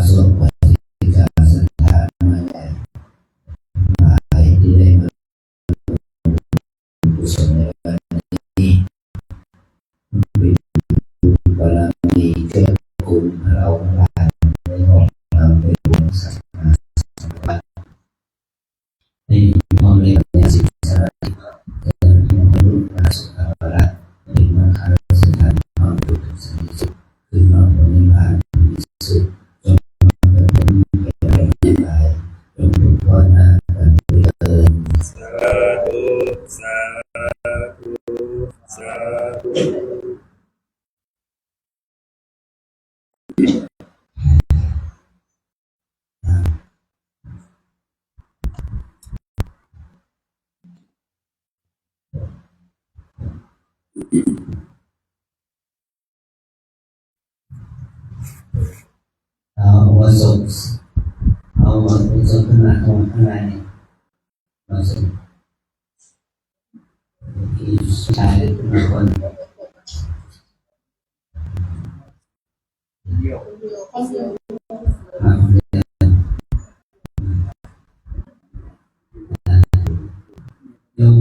ส่วนปฏิจจสถานมาแด่หมายที่ได้มากุศลในวันนี้เป็นบารมีเกื้อกูลเราทั้งหลายได้ออกมาเป็นบุญสังฆาสมบัติในพ่อแม่ในสิ่งสารติเกิดขึ้นมารุ่งมาสุขภาระเป็นมรรคสถานความดุจสันติสุขคือมรรคผลนิพพานที่สุดจงมาเป็นเป็นอะไรทั้งหลายจงถูกพ้นหน้ากันด้วยเถิดสาธุสาธุสาธุเอาวัสดุเอาวัสดุขนาดของข้างในวัสดุที่ใช้ทุกคนยง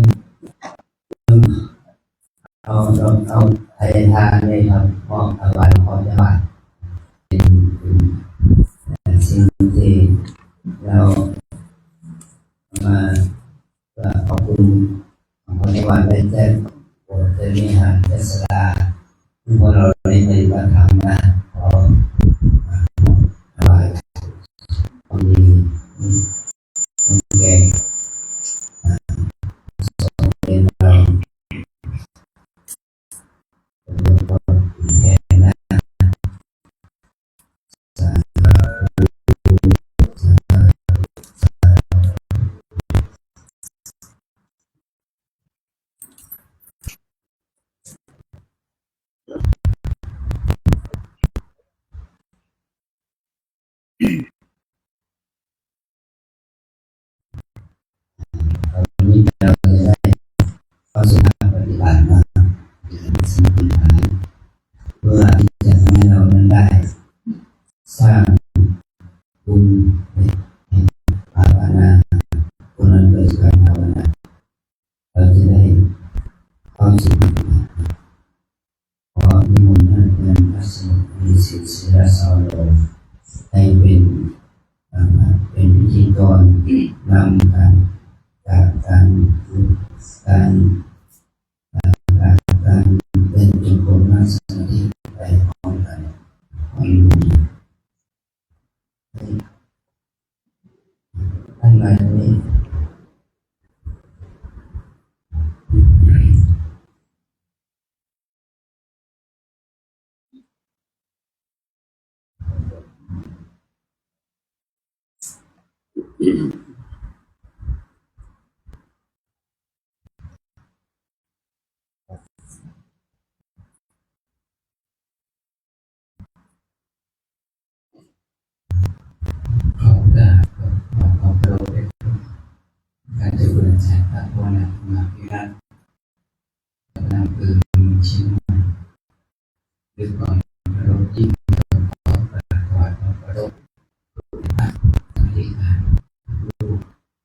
เอาไทยทานเลยครับมอบถวายขอจังหวัดเป็นสิ่งที่เรามาขอบคุณของในวันได้แจ้งโปรดจะมีหารเจษฎาที่พวกเราได้ปฏิบัติธรรมนะขอถวายความดีแก่สมเด็จเราแก่นะสาวันนี้เราจะได้เข้าสู่การปฏิบัติมาเป็นสิ่งที่หายเพื่อที่จะทำให้เรานั้นได้สร้างบุญในภาวนาบุญนั้นเกิดจากภาวนาเราจะได้เข้าสู่ขอนิมนต์ท่านเป็นพระสงฆ์มีศิษย์ศิลาสาวโลให้เป็นพิธีกรนำการเป็นจงกรมนั่งสมาธิไปพร้อมกันท่านมาตรงนี้ขอบคุณขอบคุณการจะบุญแสนพระโพนะมาพิรัตนำปืนชิ้นด้วยก่อนพระจิตขอประทานพระรบพระสังฆทานรูป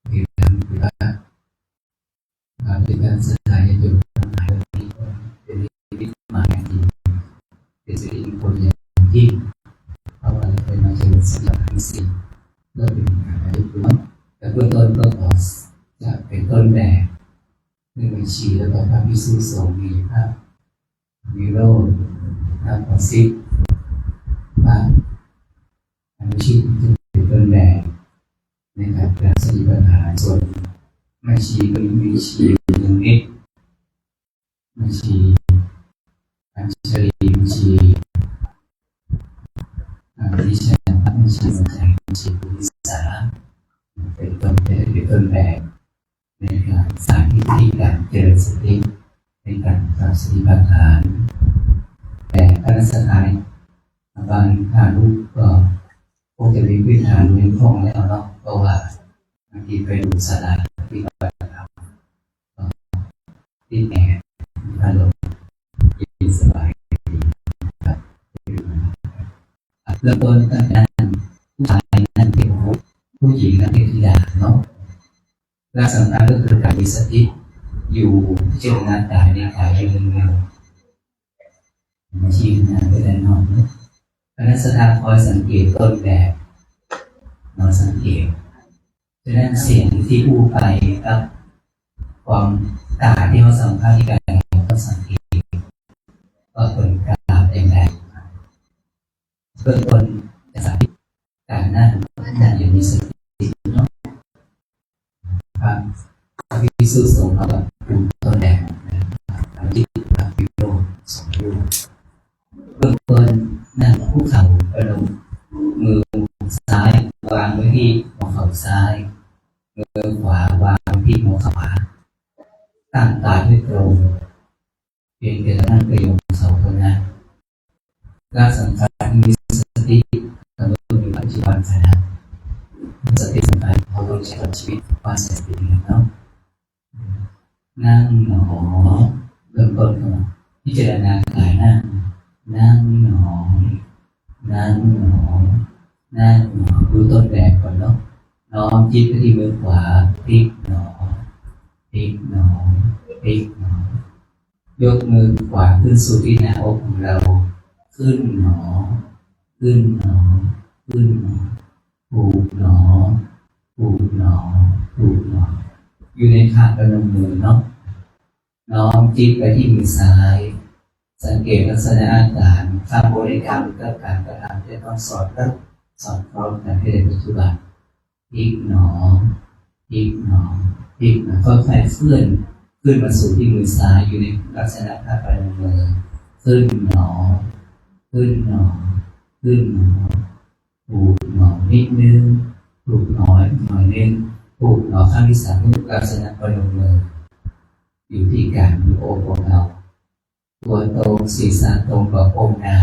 พิรัตพิรัตอาภิธรรมสถานจุดทั้งหลายนี้เป็นวิมานที่เป็นสิริมงคลอย่างยิ่งเพราะว่าเป็นมาจากสิ่งทั้งสิ้นเริ่มเป็นการได้ผลแต่เบื้องต้นก็ขอจะเป็นต้นแบบในบัญชีแล้วก็พระภิกษุสงฆ์มีพระวิโรจน์พระประสิทธิ์พระอนุชิตที่เป็นต้นแบบในการปฏิบัติปัญหาส่วนแม่ชีก็มีชีหนึ่งนิดแม่ชีอัญชลีแม่ชีดิฉันพระแม่ชีมาจากแม่ชีปุริสาเป็นต้นแบบในการสร้างวิธีการเจริญสติในการทำสติปัฏฐานแต่พระสถานบางท่านลูกก็คงจะมีพื้นฐานเรื่องของแล้วเนาะเพราะว่าบางทีไปดูสาราที่เราไปทำที่แหนอารมณ์ยินสบายดีครับเริ่มต้นตั้งแต่นั้น ผู้หญิงนักเทธิดาเนาะและสำคัญก็คือการมีสติอยู่พิจารณากายในกายเรื่องๆมาชี้หน้าไปด้านนอกเนาะคณะสถาคอยสังเกตต้นแบบนอนสังเกตฉะนั้นเสียงที่พูดไปครับความกายที่เขาสัมผัสที่กายเขาสังเกตว่าเป็นกายอย่างไรเบื้องต้นจะสังเกตการนั่งอย่างมีสติเนาะครับวิสุทธิสงฆ์เขาแบบดูต้นแบบนะครับที่แบบวิโรจน์สมบูรณ์เบื้องต้นนั่งคู่เข่าประนมมือซ้ายวางไว้ที่หัวเข่าซ้ายมือขวาวางที่หัวเข่าขวาตั้งกายให้ตรงเพียงแต่นั่งกระยงเสาเท่านั้นการสำคัญมีสติกำหนดอยู่ปัจจุบันขณะสติสำคัญเขาต้องใช้กับชีวิตความสติเนาะนั่งหนอเริ่มต้นก่อนพิจารณากายนั่งหนอนั่งหนอนั่งหนอดูต้นแบบก่อนเนาะน้อมจิตไปที่มือขวาพลิกหนอพลิกหนอพลิกหนอยกมือขวาขึ้นสู่ที่หน้าอกของเราขึ้นหนอขึ้นหนอขึ้นหนอผูกหนอผูกหนอผูกหนออยู่ในท่าประนมมือเนาะน้อมจิตไปที่มือซ้ายสังเกตลักษณะอาการคำบริกรรมกับการกระทำจะต้องสอดคล้องกันให้ในปัจจุบันพลิกหนอพลิกหนอพลิกหนอค่อยๆขึ้นมาสู่ที่มือซ้ายอยู่ในลักษณะท่าประนมมือขึ้นหนอขึ้นหนอขึ้นหนอผูกหนอนิดนึงผูกหน่อยนึงผูกหนอข้างที่สามลักษณะประนมมืออยู่ที่การดูโอของเราตัวตรงศีรษะตรงกับองค์นา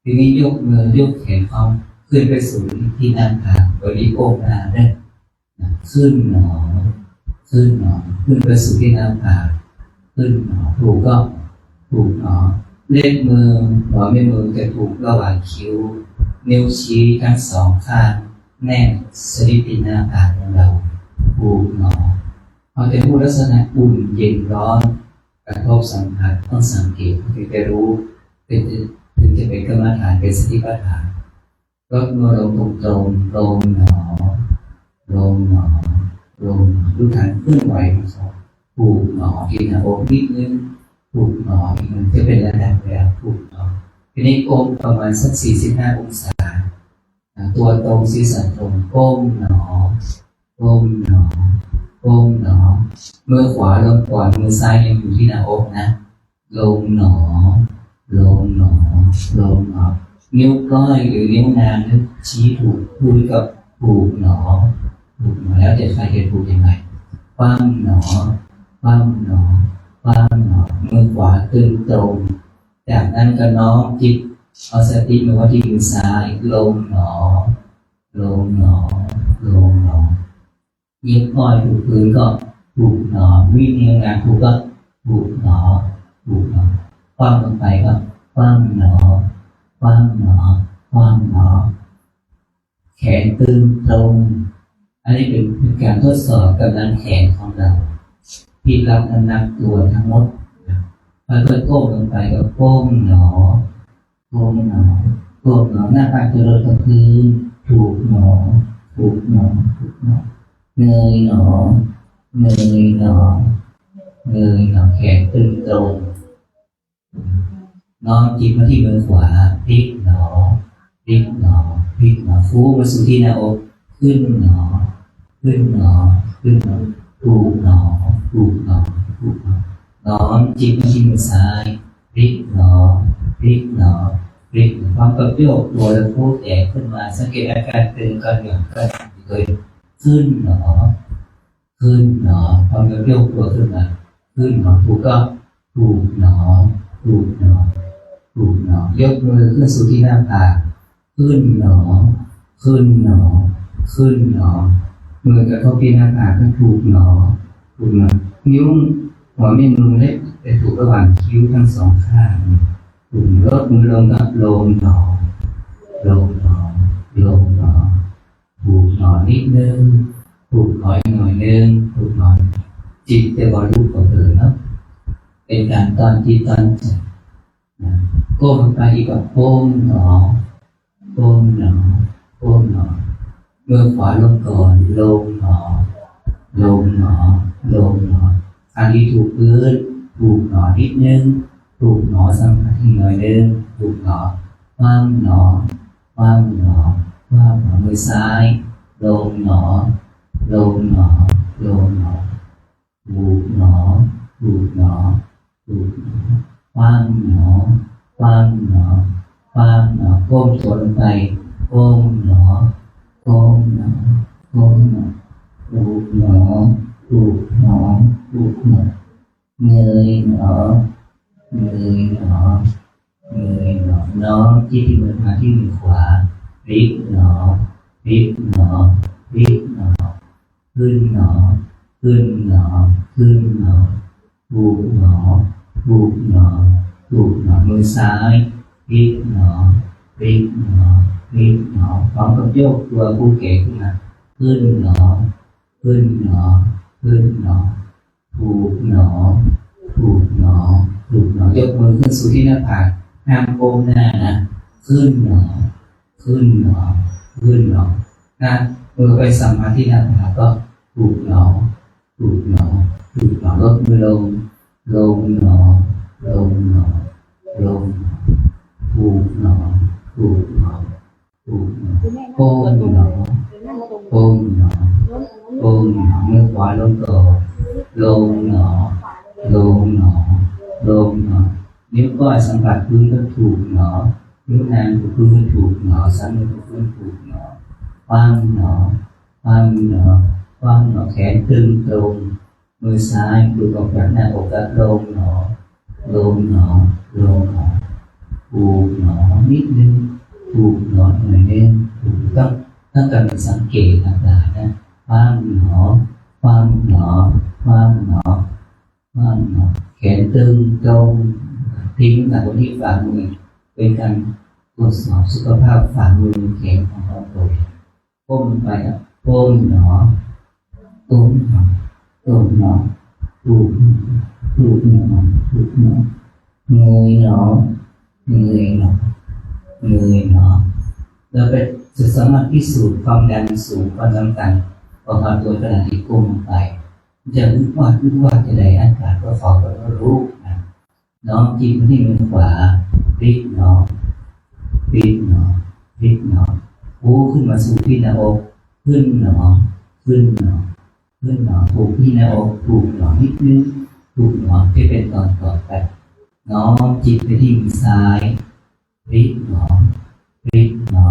ทีนี้ยกมือยกแขนเขาขึ้นไปสู่ที่หน้าผากบริโภคนาได้ขึ้นหนอขึ้นหนอขึ้นไปสู่ที่หน้าผากขึ้นหนอถูกก็ถูกหนอเล็บมือหัวแม่มือจะถูกระหว่างคิ้วนิ้วชี้ทั้งสองข้างแน่นสลิดที่หน้าผากของเราถูกหนอเราจะพูดลักษณะอุ่นเย็นร้อนกระทบสัมผัสต้องสังเกตถึงจะรู้ถึงจะเป็นกรรมฐานเป็นสติปัฏฐานลดมือลงตรงๆลงหนอลงหนอลงดูฐานเคลื่อนไหวของเราผูกหนอที่หน้าอกนิดนึงผูกหนออีกนึงจะเป็นระดับแล้วผูกหนอทีนี้ก้มประมาณสัก45 องศาตัวตรงศีรษะตรงก้มหนอก้มหนอก้มหนอมือขวาลงก่อนมือซ้ายยังอยู่ที่หน้าอกนะลงหนอลงหนอลงหนอนิ้วก้อยหรือนิ้วนางนึกชี้ถูกพูดกับผูกหนอผูกหนอแล้วจะใครจะผูกยังไงคว่ำหนอคว่ำหนอคว่ำหนอมือขวาตึงตรงจากนั้นก็น้อมจิตเอาสติมาไว้ที่มือซ้ายลงหนอลงหนอลงหนอยิ้มก้อยถูกพื้นก็ผูกหนอวิ่งนิ้วนางถูกก็ผูกหนอผูกหนอคว่ำลงไปก็คว่ำหนอคว่ำหนอคว่ำหนอแขนตึงตรงอันนี้เป็นการทดสอบกำลังแขนของเราที่รับน้ำหนักตัวทั้งหมดพอเกิดก้มลงไปก็ก้มหนอก้มหนอก้มหนอหน้าผากจะลดกับพื้นถูกหนอถูกหนอถูกหนอเงยหนอเงยหนอเงยหนอแขนตึงตรงน้อมจิตมาที่มือขวาพลิกหนอพลิกหนอพลิกหนอฟูมาสู่ที่หน้าอกขึ้นหนอขึ้นหนอขึ้นหนอถูกหนอถูกหนอถูกหนอน้อมจิตมาที่มือซ้ายพลิกหนอพลิกหนอพลิกความกระเพื่อมตัวและพูดแอบขึ้นมาสังเกตอาการตึงกันอย่างกันเลยขึ้นหนอขึ้นหนอความกระเพื่อมตัวขึ้นมาขึ้นหนอถูกก็ถูกหนอถูกหนอถูกหนอยกมือขึ้นสู่ที่หน้าผากขึ้นหนอขึ้นหนอขึ้นหนอมือกระทบที่หน้าผากก็ถูกหนอถูกหนอนิ้วหัวแม่มือเล็กแต่ถูกระหว่างคิ้วทั้งสองข้างถูกลดมือลงกับลงหนอลงหนอลงหนอถูกหนอ นิดนึงถูกหน่อยหน่อยนึงถูกหน่อยจิตจะบรรลุกับเธอเนาะเป็นการตอนจิตตอนใจนะก้มไปอีกแบบก้มหนอก้มหนอก้มหนอมือขวาลงก่อนลงหนอลงหนอลงหนออันนี้ถูกพื้นถูกหนอนิดนึงถูกหนอสัมผัสที่หน่อยนึงถูกหนอว่างหนอว่างหนอว่างหนอมือซ้ายลงหนอลงหนอลงหนอถูกหนอถูกหนอถูกหนอว่างหนอว่างหนอว่างหนอก้มตัวลงไปก้มหนอก้มหนอก้มหนอถูกหนอถูกหนอถูกหนอเงยหนอเงยหนอเงยหนอน้อมจิตที่มือมาที่มือขวาพลิกหนอพลิกหนอพลิกหนอขึ้นหนอขึ้นหนอขึ้นหนอถูกหนอถูกหนอถูกหนอมือซ้ายพลิกหนอพลิกหนอพลิกหนอพร้อมกับโยกตัวผู้เก่ขึ้นมาขึ้นหนอขึ้นหนอขึ้นหนอถูกหนอถูกหนอถูกหนอยกมือขึ้นสู่ที่หน้าผากห้ามโก้มหน้านะขึ้นหนอขึ้นหนอขึ้นหนอนะมือไปสัมผัสที่หน้าผากก็ถูกหนอถูกหนอถูกหนอลดมือลงลงหนอลงหนอลงหนอถูกหนอถูกหนอถูกหนอโก้มหนอโก้มหนอโก้มหนอมือขวาลงก่อนลงหนอลงหนอลงหนอนิ้วก้อยสัมผัสพื้นก็ถูกหนอนิ้วนางถูกพื้นถูกหนอสันมือถูกพื้นถูกหนอว่างหนอว่างหนอว่างหนอแขนตึงตรงมือซ้ายดูออกจากหน้าอกก็ลงหนอลงหนอลงหนอถูกหนอนิดนึงถูกหนอหน่อยนึงถูกต้องการสังเกตต่างๆนะว่างหนอว่างหนอว่างหนอว่างหนอแขนตึงตรงทิ้งจากบนที่ฝ่ามือเป็นการตรวจสอบสุขภาพฝ่ามือแขนของเราตัวเองก้มไปก้มหนอก้มหนอก้มหนอถูกถูกหนอถูกหนอเงยหนอเงยหนอเงยหนอเราไปจะสามารถพิสูจน์ความดันสูงความดันต่ำของเราตัวขณะที่ก้มไปจะรู้ว่าจะได้อากาศก็ฟอกก็รู้นะน้องจิตที่มือขวาพลิกหนอพลิกหนอพลิกหนอหูขึ้นมาสู่ที่หน้าอกขึ้นหนอขึ้นหนอขึ้นหนอถูกที่หน้าอกถูกหนอนิดนึงถูกหนอที่เป็นตอนต่อไปน้องจิตไปที่มือซ้ายพลิกหนอพลิกหนอ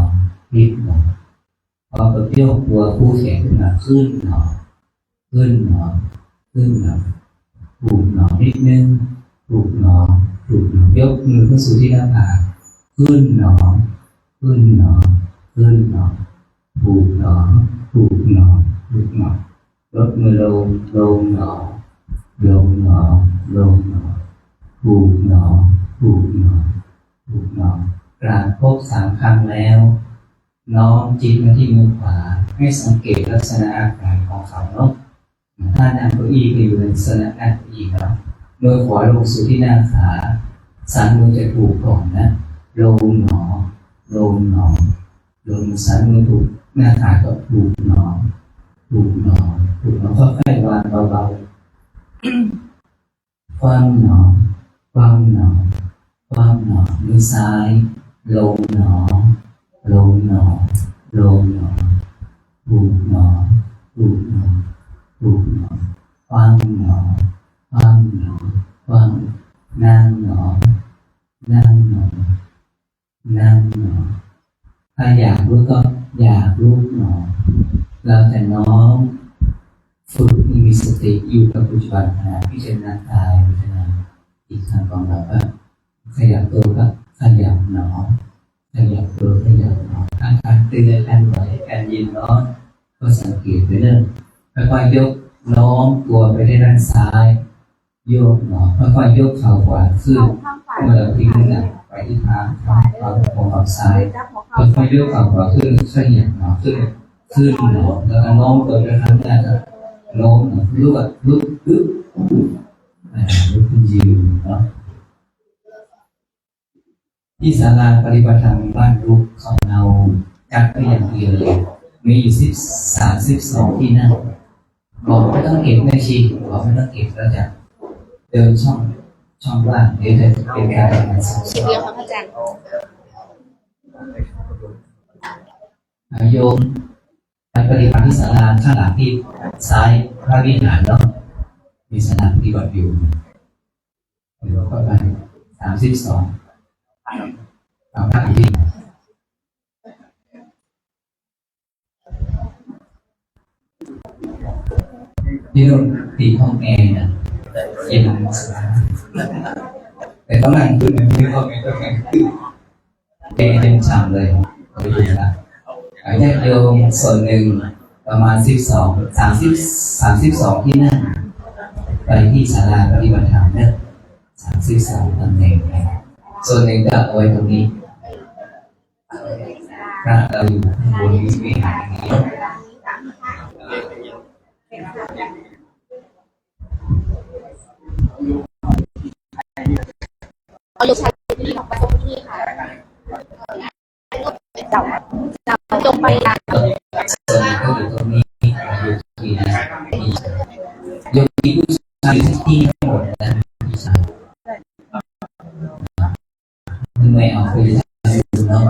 พลิกหนอพอกับโยกตัวผู้แขนขึ้นมาขึ้นหนอขึ้นหนอขึ้นหนอถูกหนอนิดนึงถูกหนอถูกหนอยกมือขึ้นสู่ที่หน้าผากขึ้นหนอขึ้นหนอขึ้นหนอถูกหนอถูกหนอถูกหนอลดมือลงลงหนอลงหนอลงหนอถูกหนอถูกหนอถูกหนอกราบครบ3 ครั้งแล้วน้อมจิตมาที่มือขวาให้สังเกตลักษณะอาการของเขาเนาะถ้านั่งเก้าอี้ก็อยู่ในลักษณะนั่งเก้าอี้เนาะมือขวาลงสู่ที่หน้าขาสันมือจะถูกก่อนนะลงหนอลงหนอลงสันมือถูกหน้าขาก็ถูกหนอถูกหนอถูกหนอค่อยๆวางเบาๆคว่ำหนอคว่ำหนอคว่ำหนอมือซ้ายลงหนอลงหนอลงหนอถูกหนอถูกหนอถูกหนอคว่ำหนอคว่ำหนอคว่ำนั่งหนอนั่งหนอนั่งหนอถ้าอยากรู้ก็อยากรู้หนอเราแต่น้อมฝึกมีสติอยู่กับปัจจุบันขณะพิจารณากายพิจารณาจิตของเราก็ขยับตัวก็ขยับหนอขยับตัวขยับหนออาการเตือนการไหวการเย็นร้อนก็สังเกตไปเรื่อยค่อยๆยกน้อมตัวไปที่ด้านซ้ายโยกหนอค่อยๆยกเข่าขวาขึ้นเมื่อเราทิ้งน้ำไปที่เท้าของฝั่งซ้ายค่อยๆยกเข่าขวาขึ้นขยับหนอขึ้น ขึ้นหนอแล้วก็โน้มตัวไปข้างหน้าก็โน้มหนอลุกอ่ะลุกลุกลุกขึ้นยืนเนาะที่ศาลาปฏิบัติธรรมบ้านลุกของเราจัดไปอย่างเดียวเลยมีอยู่32ที่นั่งบอกไม่ต้องเก็บแม่ชีบอกไม่ต้องเก็บแล้วจะเดินช่องว่างเดี๋ยวจะเป็นการทำงานส กี่เดียวครับอาจารย์ โยมไปปฏิบัติที่ศาลาข้างหลังที่ซ้ายพระวิหารเนาะมีศาลาปฏิบัติอยู่ประมาณ32เอาพระอีกที่นู่นตีห้องแอร์นะเย็นแต่ต้องนั่งขึ้นที่ห้องแอร์ต้องนั่งขึ้นเย็นฉ่ำเลยไปดูนะญาติโยมส่วนหนึ่งประมาณ32ที่นั่งไปที่ศาลาปฏิบัติธรรมเนี่ย32ตำแหน่งส่วนหนึ่งก็เอาไว้ตรงนี้พระเราอยู่บนวิหารนี้เอายกชายที่ของประสบที่ค่ะเราจงไปตาม ส่วนหนึ่งก็อยู่ตรงนี้อยู่ที่นี่โยคีผู้ชายที่หมดนะผู้ชายทำไมเอาไปดูเนาะ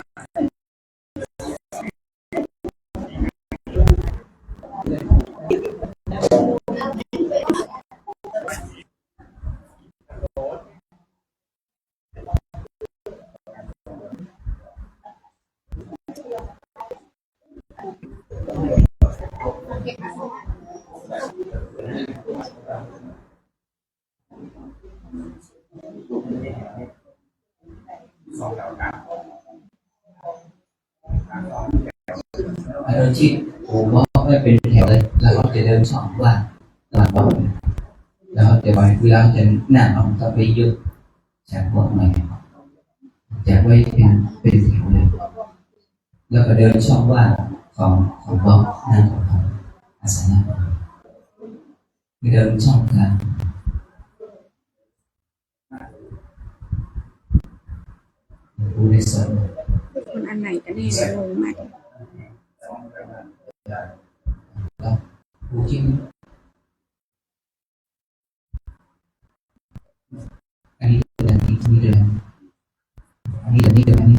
อนุชิตผมว่าไม่เป็นแถวเลยแล้วเขาจะเดินช่องว่างตลอดวันแล้วเขาจะไปเวลาจะหน้าเราจะไปยึดจากพวกใหม่จะไว้เป็นแถวเลยแล้วก็เดินช่องว่างของบล็อกหน้าของเขาอาสนะเดินช่องกันผู้ได้สน มันอันไหนกันแน่งงมาก ผู้ที่อันนี้เดินนี่เดินอันนี้เดินนี่เดินอันนี้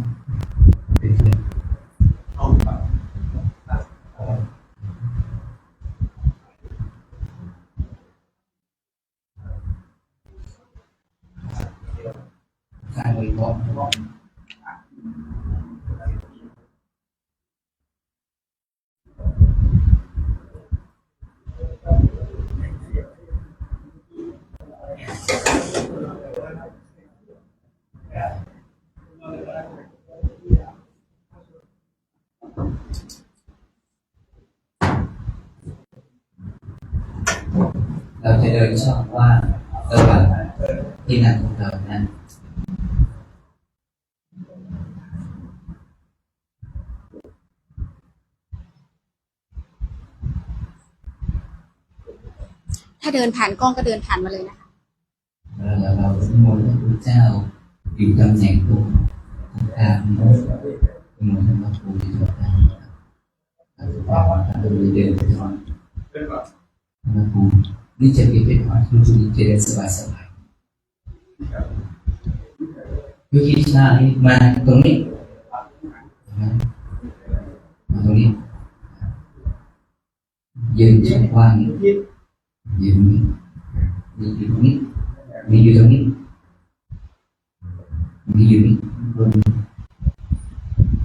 เป็นเดินการบริโภคเราจะเดินช่องว่างระหว่างที่นั่งของเรานั้น ถ้าเดินผ่านกล้องก็เดินผ่านมาเลยนะคะ เราสมมติพระพุทธเจ้าอยู่ตำแหน่งตรงกลางโน้นสมมติพระภูมิตรงกลางเราจะบอกว่าถ้าเราเดินไปทางพระภูมินี่จะเป็นคุณจะเดินสบายๆยุคิชานี่มาตรงนี้มาตรงนี้ยืนช่องว่างยืนนี้มีอยู่ตรงนี้มีอยู่ตรงนี้มีอยู่นี่คน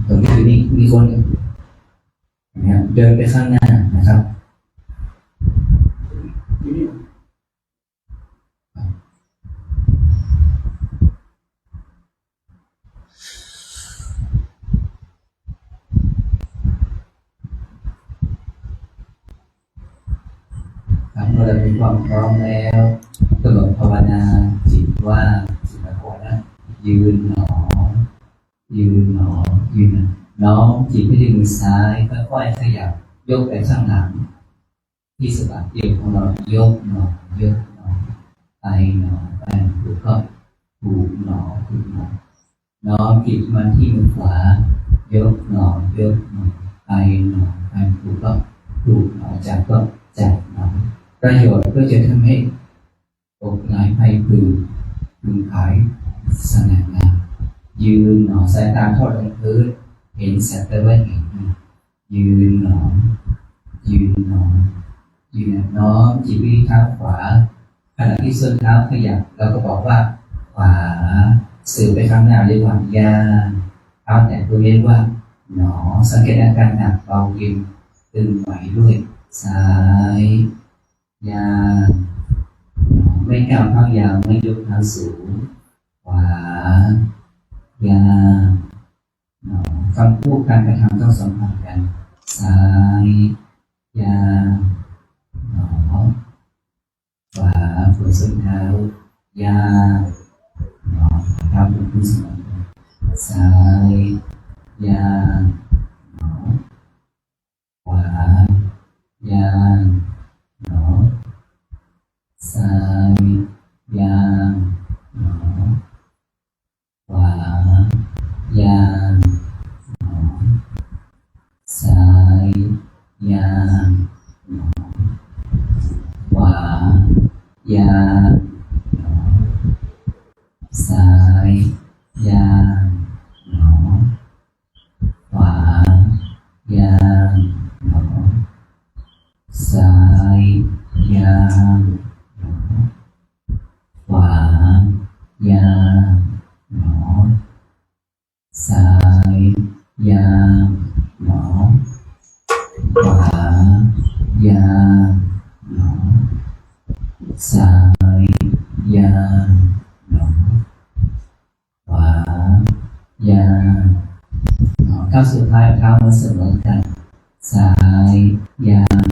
ตรงนี้อยู่นี่มีคนนะครับเดินไปข้างหน้านะครับเมื่อเรามีความพร้อมแล้วกำหนดภาวนาจิตว่าจิตภาวนายืนหนอยืนหนอยืนน้อมจิตไปที่มือซ้ายค่อยๆขยับ ยกไปข้างหลังที่สะบักเอวของเรายกหนอยกหนอไปหนอไปถูกเข้าถูกหนอถูกหนอน้อมจิตมาที่มือขวายกหนอยกหนอไปหนอไปถูกเข้าถูกหนอจับก็จับหนอประโยชน์ก็จะทำให้อกหงายไปพึงขายสง่างามยืนหนอสายตาทอดลงพื้นเห็นสักแต่ว่าเห็นยืนหนอยืนหนอยืนน้อมจิตวิธีเท้าขวาขณะที่ส้นเท้าขยับเราก็บอกว่าขวาสื่อไปข้างหน้าเรียกว่ายานเท้าแต่ตัวเรียกว่าหนอสังเกตอาการหนักเบาเย็นตึงไหวด้วยซ้ายยานไม่ก้าวเท้ายาวไม่ยกเท้าสูงขวายานคำพูดการกระทำต้องสัมพันธ์กันซ้ายยานขวาบนส้นเท้ายานเท้าบนพื้นสมองซ้ายยานขวายานซ้ายยานขวายานซ้ายยานขวายานซ้ายยานขวายานซ้ายยานขวายานซ้ายยานขวายานซ้ายยานขวายานก้าวสุดท้ายเท้ามาเสมอกันซ้ายยาน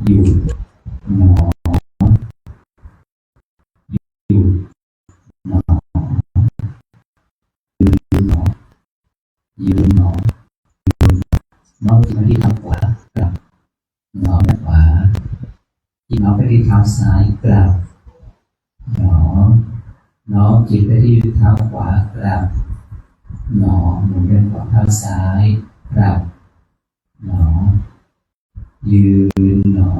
อยู่หนออยู่หนอยืนหนอน้อมจิตมาที่เท้าขวากลับน้อมขวาจิตน้อมไปที่เท้าซ้ายกลับน้อมจิตไปที่เท้าขวากลับหนอหมุนเป็นขวาเท้าซ้ายกลับหนอยืนหนอ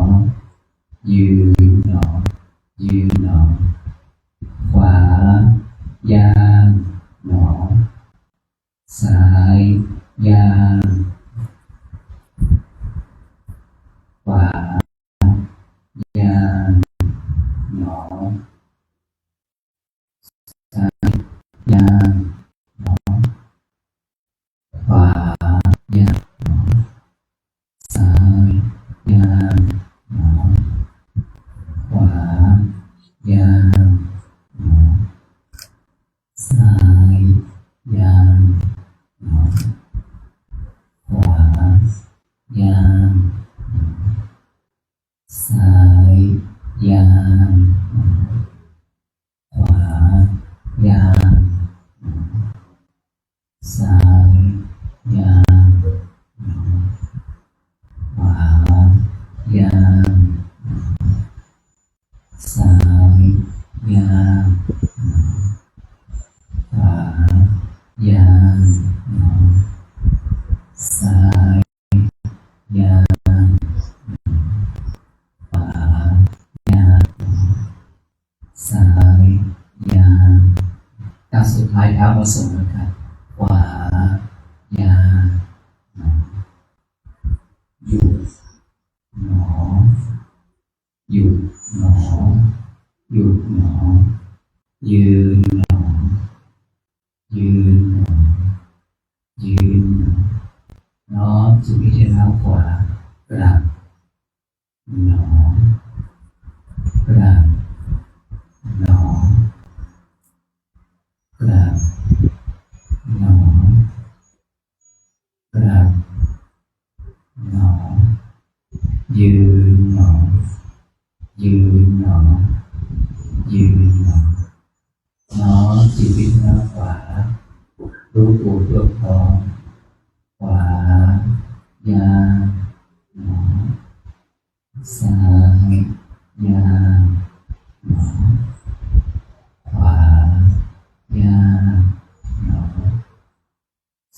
ยืนหนอยืนหนอขวายานหนอซ้ายยานขวายานหนอซ้ายยานหนอขวายานหนอซ้ายยานหนอขวายานหนอซ้ายยานหนอขวายานซ้ายยานขวายานซ้ายยานขวายานซ้ายยานขวายานซ้ายยานขวายานซ้ายยานก้าวสุดท้ายเท้ามาเสมอกันขวายานอยู่หนออยู่หนออยู่หนอยืนหนอยืนหนอยืนหนอน้อมจิตวิธีเท้าขวากลับหนอกลับหนอกลับหนอกลับหนอยืนหนอยืนหนอยืนหนอน้อมจิตวิธีเท้าขวารู้ตัวทั่วพร้อมขวา ยางหนอซ้ายยางหนอขวายางหนอ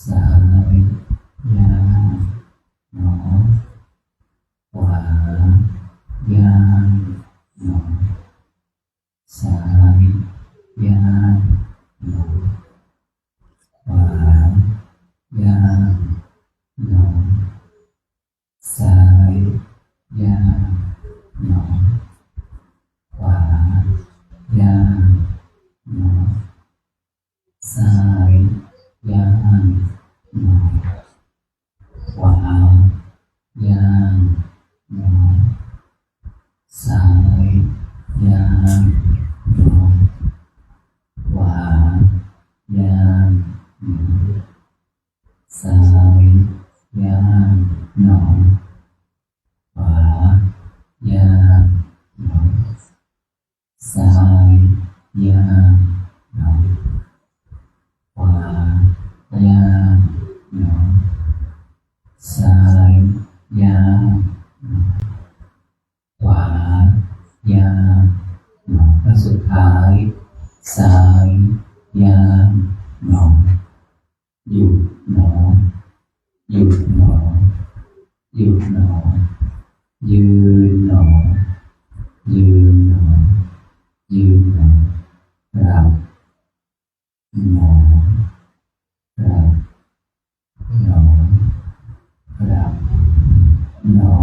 ซ้ายยางหนอขวายางหนอซ้ายยางหนอขวายางหนอซ้ายยางหนอขวายางหนอซ้ายยางหนอขวายางหนอซ้ายยางหนอขวายางหนอซ้ายยางหนอขวายางหนอซ้ายยางหนอขวายางหนอซ้ายยางหนอขวายางหนอและสุดท้ายซ้ายยางหนอหยุดหนอหยุดหนอหยุดหนอยืนหนอยืนหนอยืนหนอรับหนอรับหนอรับหนอ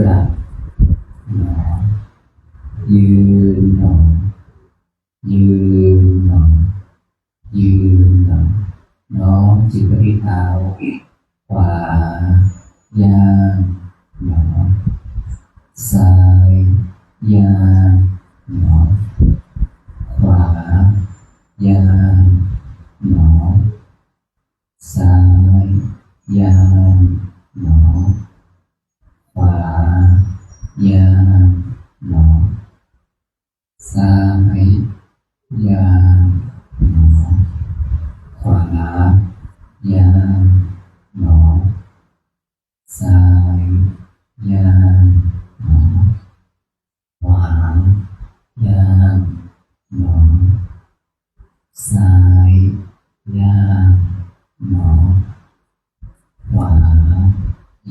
รับหนอยืนหนอยืนหนอยืนหนอน้อมจิตไปที่เท้าขวายางหนอซ้ายยางหนอขวายางหนอซ้ายยางหนอขวายางหนอซ้ายยางหนอขวายางหนอซ้ายยางหนอขวายางหนอซ้ายยางหนอขวา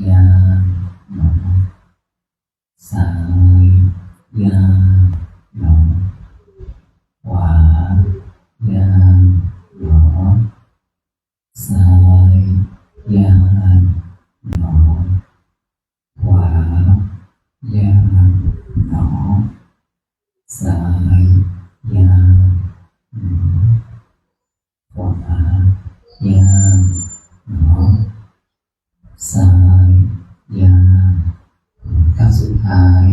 ยางหนอซ้ายยางหนอขวายางหนอซ้ายยางหนอขวายางหนอซ้ายยางหนอขวายางหนอซ้ายยางก้าวสุดท้าย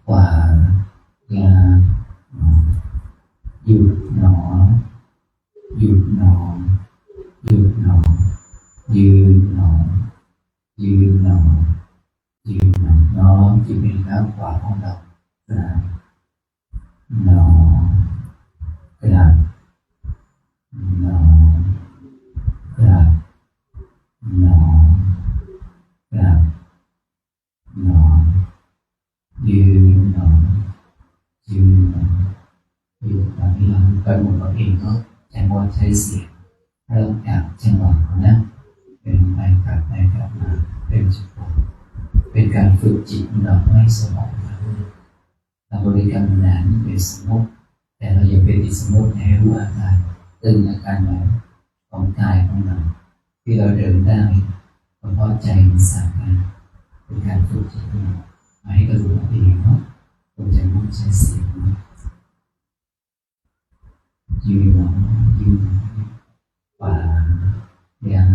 ขวายางหนอหยุดหนอหยุดหนอหยุดหนอยืนหนอยืนหนอยืนหนอน้อมจิตเป็นข้างขวาของเรากระดับหนอกระดับหนอกระดับหนอกระดับหนอยืนหนอยืนหนอยืนตอนนี้เรากำหนดเราเองเนาะใช้บทใช้เสียงเริ่มจากจังหวะนะเป็นไปกลับมาเป็นจุดเป็นการฝึกจิตของเราให้สงบเราบริกรรมนานเป็นสมมติแต่เราอย่าไปติดสมมติให้รู้อาการตึงอาการไหนของกายของเราที่เราเดินได้เพราะใจมันสั่งกันเป็นการฝึกจิตของเราให้กระดูกเองเนาะผมจะมุ่งใช้เสียงยืนหนอยืนขวายาง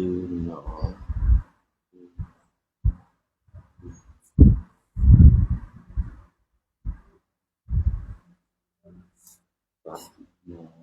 ยืนหนอปัดหนอ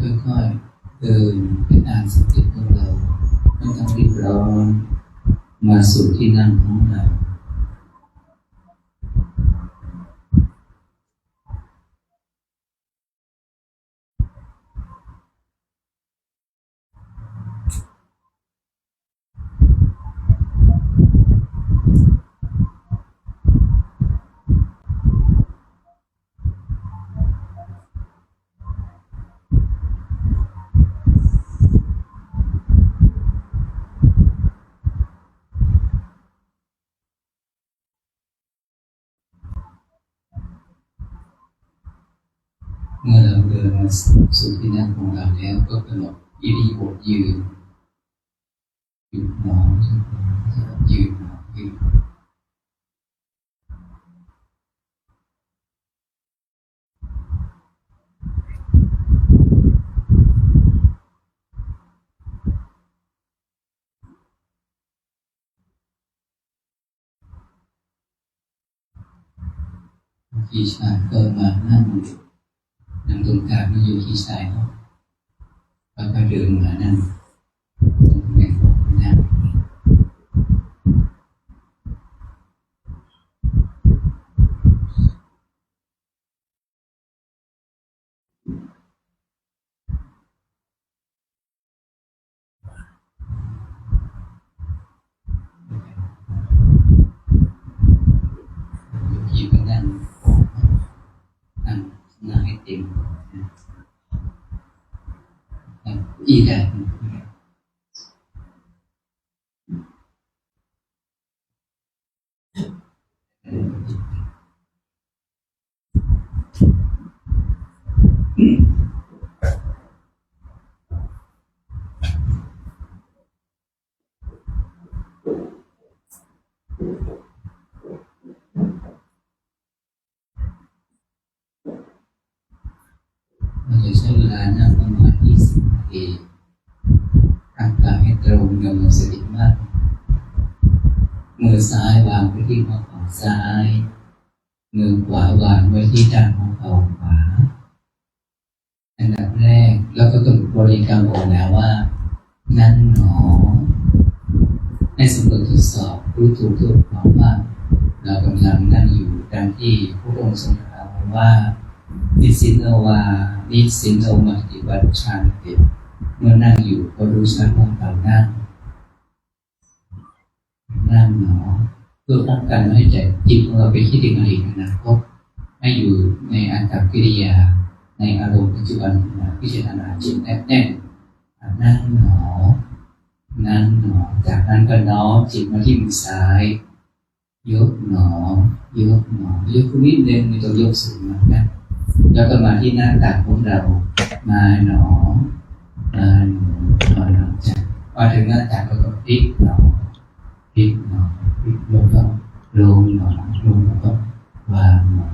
ค่อยๆเดินไปตามสติของเราไม่ต้องรีบร้อนมาสู่ที่นั่งของเราเมื่อเราเดินมาสู่ที่นั่งของเราแล้วก็กำหนดอิริยาบถยืนหยุดหนอยืนหนอยืนขี่ชายก็มานั่งตรงกลางมันอยู่ที่ชายเนาะแล้วก็เดินมานั่งตรงแบ่งนั่งขี่ก็นั่งนั่งให้เต็มอีกได้เราจะใช้เวลานั่งประมาณ20 นาทีตั้งกายให้ตรงดำรงสติมั่นมือซ้ายวางไว้ที่หัวเข่าซ้ายมือขวาวางไว้ที่ด้านหัวเข่าขวาอันดับแรกเราก็ต้องบริกรรมบอกแล้วว่านั่นหนอให้สมบูรณ์ทดสอบรู้ถูกรู้ความว่าเรากำลังนั่งอยู่ดังที่พระองค์ทรงกล่าวไว้ว่านิสินโนวานิสินโนมัติวัชชันติเมื่อนั่งอยู่ก็รู้ชัดว่าเรานั่งหนอเพื่อป้องกันไม่ให้จิตของเราไปคิดถึงอดีตอนาคตให้อยู่ในอากับกิริยาในอารมณ์ปัจจุบันพิจารณาจิตแน่นๆนั่งหนอจากนั้นก็น้อมจิตมาที่มือซ้ายยกหนอยกนิดนึงไม่ต้องยกสูงมากนะแล้วก็มาที่หน้าตักของเรามาหนอจากมาถึงหน้าตักก็พลิกหนอพลิกแล้วก็ลงหนอแล้วก็วางหนอ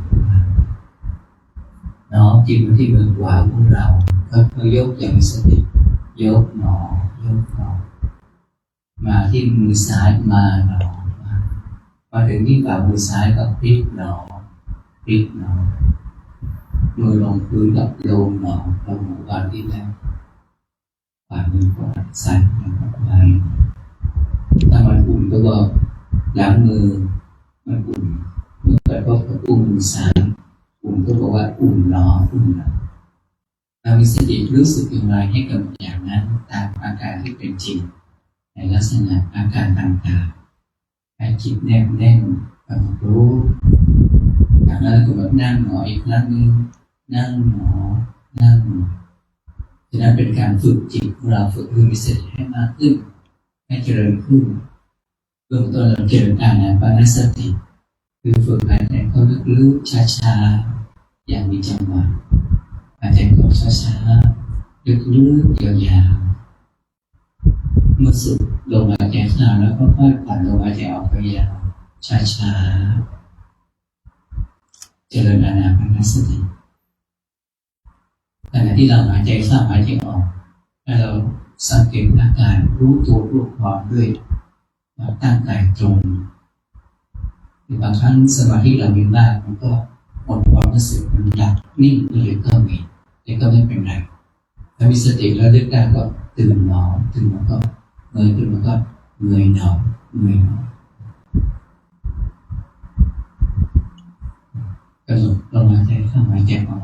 น้อมจิตมาที่มือขวาของเราก็ยกอย่างมีสติยกหนอมาที่มือซ้ายมาหนอมาถึงที่ฝ่ามือซ้ายก็พลิกหนอมือลงพื้นกับลงหนอลงวางที่แล้วฝ่ามือขวาซ้ายกับวางถ้ามันอุ่นก็บอกล้างมือมันอุ่นเมื่อเกิดก็อุ่นมือซ้ายอุ่นก็บอกว่าอุ่นหนอเรามีสติรู้สึกอย่างไรให้กับอย่างนั้นตามอาการที่เป็นจริงในลักษณะอาการต่างๆให้จิตแน่นกำหนดรู้จากนั้นก็แบบนั่งหนออีกครั้งนึงนั่งหนอฉะนั้นเป็นการฝึกจิตของเราฝึกคือมีสติให้มากขึ้นให้เจริญขึ้นเบื้องต้นเราเจริญอานาปานสติคือฝึกหายใจเข้าลึกๆช้าๆอย่างมีจังหวะหายใจเข้าช้าๆลึกๆยาวๆเมื่อสุดลมหายใจเข้าแล้วก็ค่อยผ่อนลมหายใจออกไปยาวช้าๆเจริญอานาปานสติขณะที่เราหายใจเข้าหายใจออกให้เราสังเกตอาการรู้ตัวรู้ความด้วยตั้งกายตรงบางครั้งสมาธิเรามีมากมันก็หมดความรู้สึกมันหลับนิ่งเลยก็มีแต่ก็ไม่เป็นไร ถ้ามีสติแล้วลึกได้ก็ตื่นหนอตื่นแล้วก็เงยขึ้นมาก็เงยหนอเงยหนอกำหนดลมหายใจเข้าหายใจออก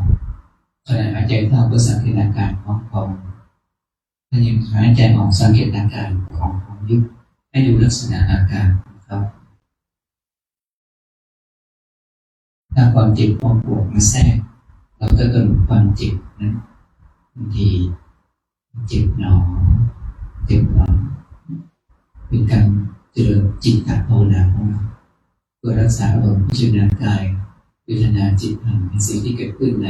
ขณะหายใจเข้าก็สังเกตอาการของท้องถ้ายังหายใจออกสังเกตอาการของท้องยุบให้ดูลักษณะอาการนะครับถ้าความเจ็บความปวดมาแทรกเราก็กำหนดความเจ็บนั้นบางทีเจ็บหนอเจ็บหนอเป็นการเจริญจิตตภาวนาของเราเพื่อรักษาอารมณ์พิจารณากายเวทนาจิตธรรมเป็นสิ่งที่เกิดขึ้นใน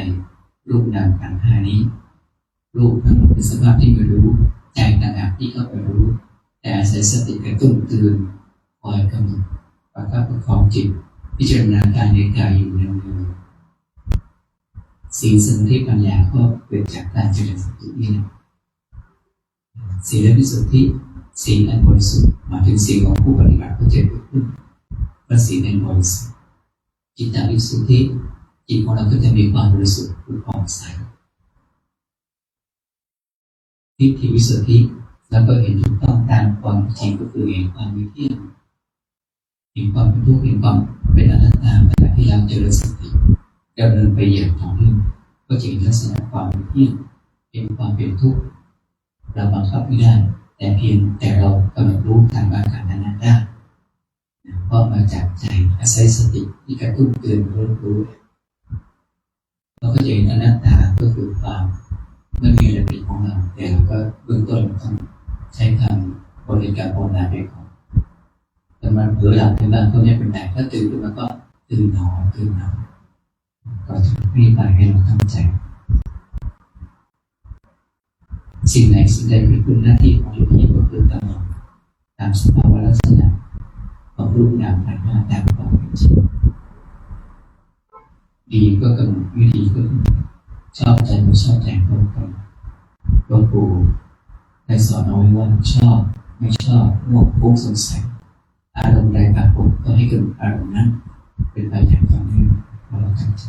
รูปนามขันธ์ห้านี้รูปทั้งหมดเป็นสภาพที่ไม่รู้ใจต่างหากที่เข้าไปรู้แต่อาศัยสติกระตุ้นเตือนคอยกำหนดประคับประคองจิตพิจารณากายในกายอยู่เนืองๆศีลสมาธิปัญญาก็เกิดจากการเจริญสตินี่นะศีลวิสุทธิศีลอันบริสุทธิ์หมายถึงศีลของผู้ปฏิบัติก็จะเกิดขึ้นเพราะศีลอันบริสุทธิ์จิตตวิสุทธิจิตของเราก็จะมีความบริสุทธิ์คือผ่องใสทิฏฐิวิสุทธิแล้วก็เห็นถูกต้องตามความจริงก็คือเห็นความไม่เที่ยงเห็นความเป็นทุกข์เห็นความเป็นอนัตตาขณะที่เราเจริญสติดำเนินไปอย่างต่อเนื่องก็จะเห็นลักษณะความไม่เที่ยงเห็นความเป็นทุกข์เราบังคับไม่ได้แต่เพียงแต่เรากำหนดรู้ตามอาการนั้นได้เพราะมาจากใจอาศัยสติที่กระตุ้นเตือนรู้เราก็จะเห็นอนัตตาก็คือความไม่มีอะไรเป็นของเราแต่เราก็เบื้องต้นต้องใช้คำบริกรรมภาวนาไปก่อนแต่มันเผลอหลับไปบ้างก็ไม่เป็นไรถ้าตื่นขึ้นมาก็ตื่นหนอก็จะไม่ไปให้เราตั้งใจสิ่งไหนสิ่งใดเป็นคุณหน้าที่ของเราที่ก็คือกำหนดตามสภาวะลักษณะของรูปนามขันธ์ห้าตามความเป็นจริงดีก็กำหนดไม่ดีก็ชอบใจไม่ชอบใจก็กำหนดหลวงปู่ได้สอนเอาไว้ว่าชอบไม่ชอบง่วงฟุ้งสงสัยอารมณ์ใดปรากฏก็ให้กำหนดอารมณ์นั้นเป็นไปอย่างต่อเนื่องเราตั้งใจ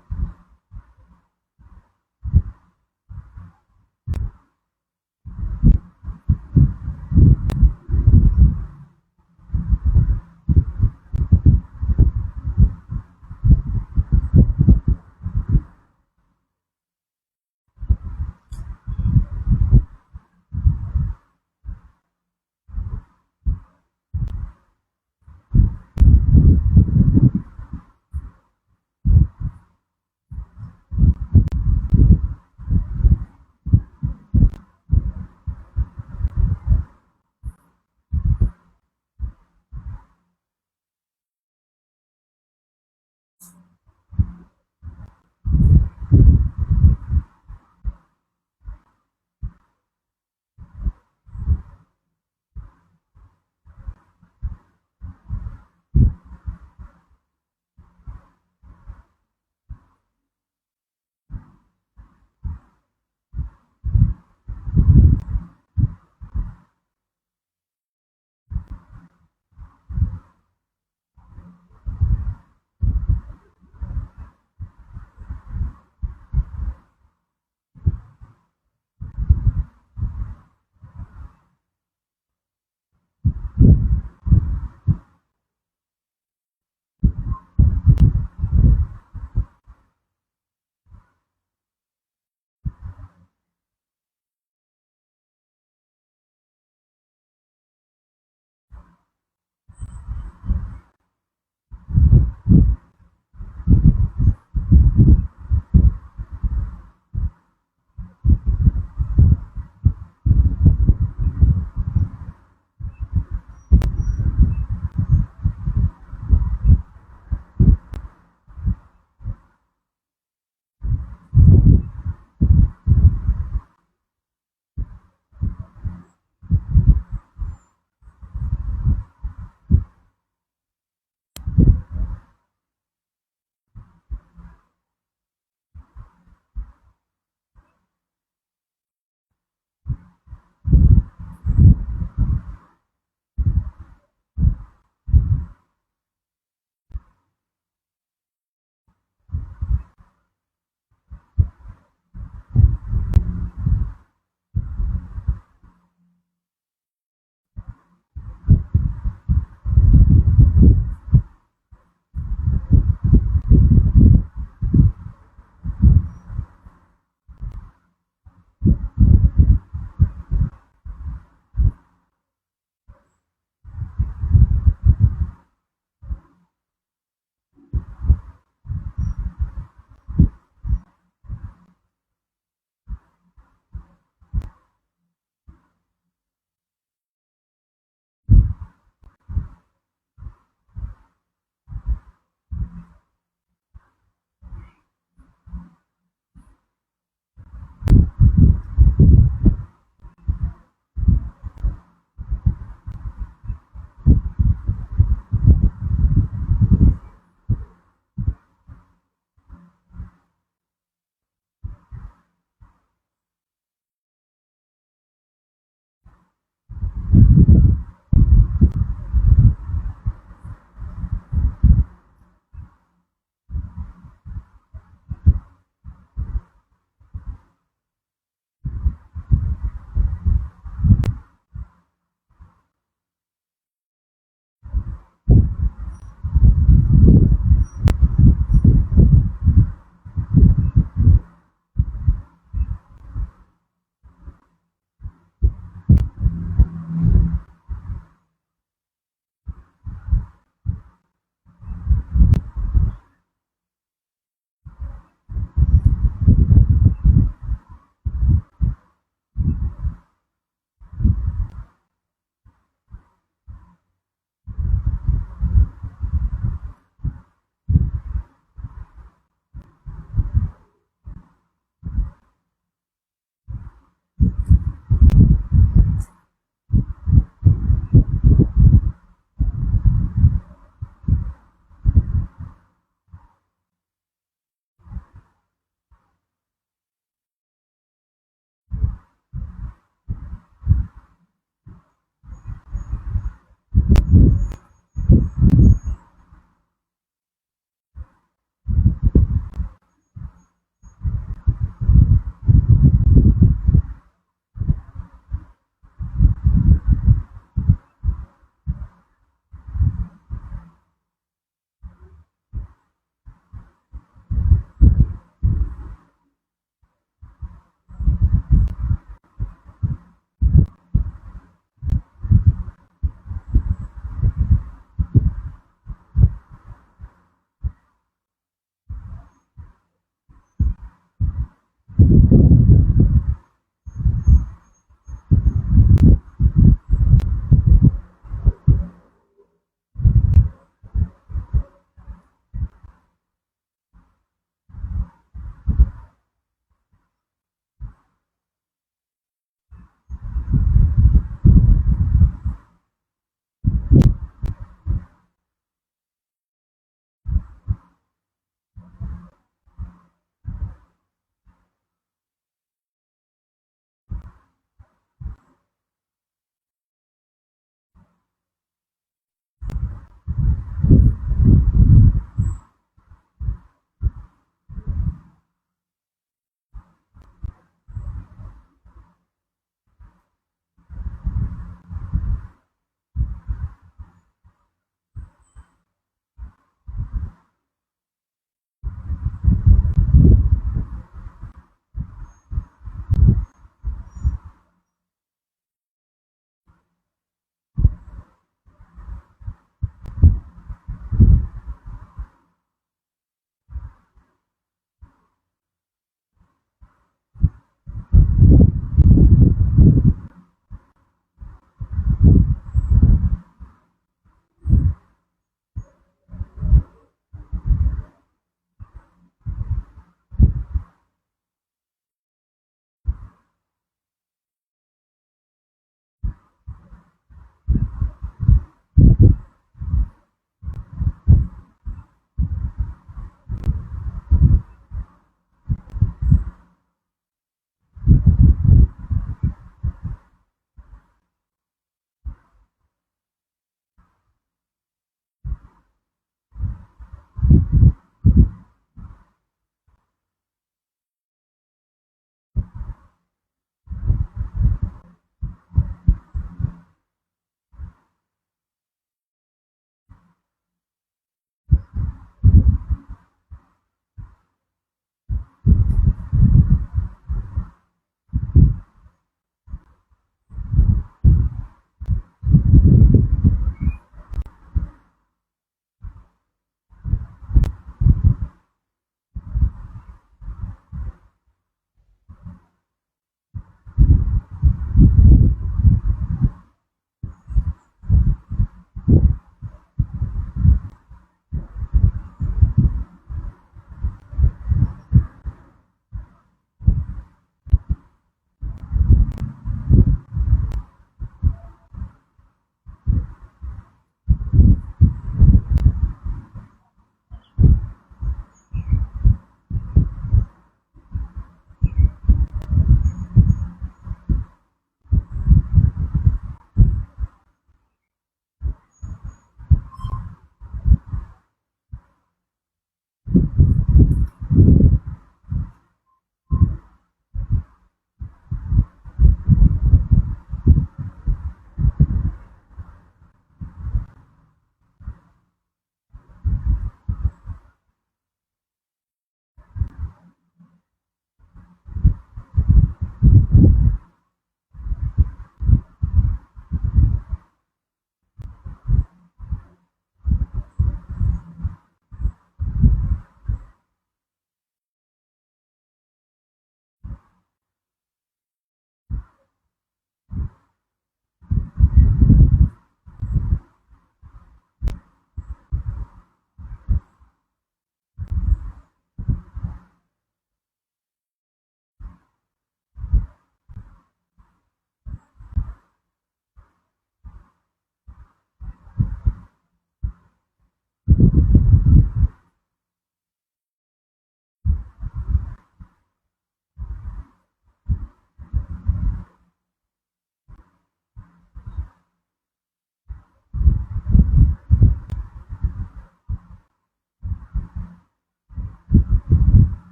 เ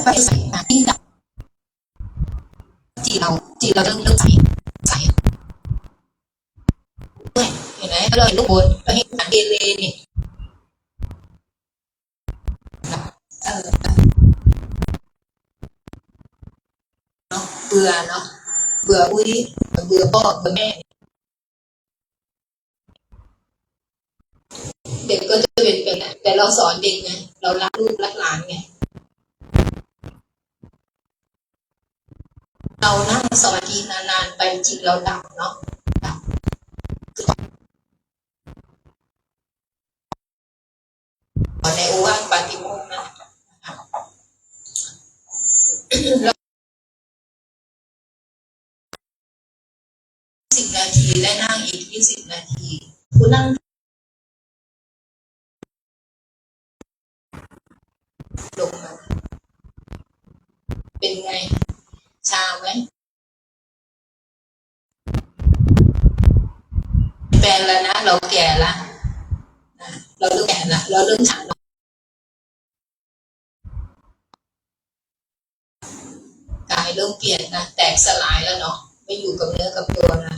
ไปใส่ยิ่งดับจีเราเริ่มใส่ด้วยเห็นไหมเราเห็นลูกบอลเราเห็นเดเลนี่เนาะเบื่อเนาะเบื่ออุ้ยเบื่อพ่อเบื่อแม่เด็กก็จะเป็นแต่เราสอนเด็กไงเรารักลูกรักหลานไงเรานั่งสมาธินานๆไปจิตเราดับเนาะดับในโอวาทปาติโมกข์นะ10 นาทีและนั่งอีก20 นาทีคุณนั่งลงมาเป็นไงชาไหมแปลแล้วนะเราแก่ละเราเริ่มแก่ละเราเริ่มชาละกายเริ่มเปลี่ยนนะแตกสลายแล้วเนาะไม่อยู่กับเนื้อกับตัวนะ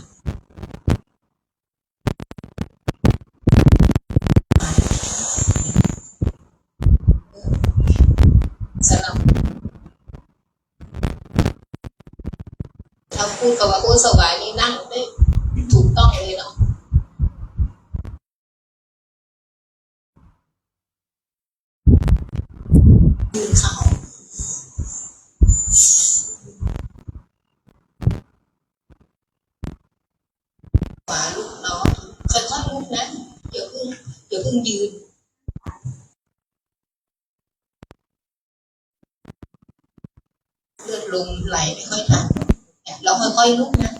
สำหรับถ้าพูดกับว่าโคสวายนี่นั่งได้ถูกต้องเลยเนาะยืนเข่าขวาลุกเนาะค่อยๆลุกนะอย่าเพิ่งยืนเลือดลมไหลไม่ค่อยทันเราค่อยๆลุกนะ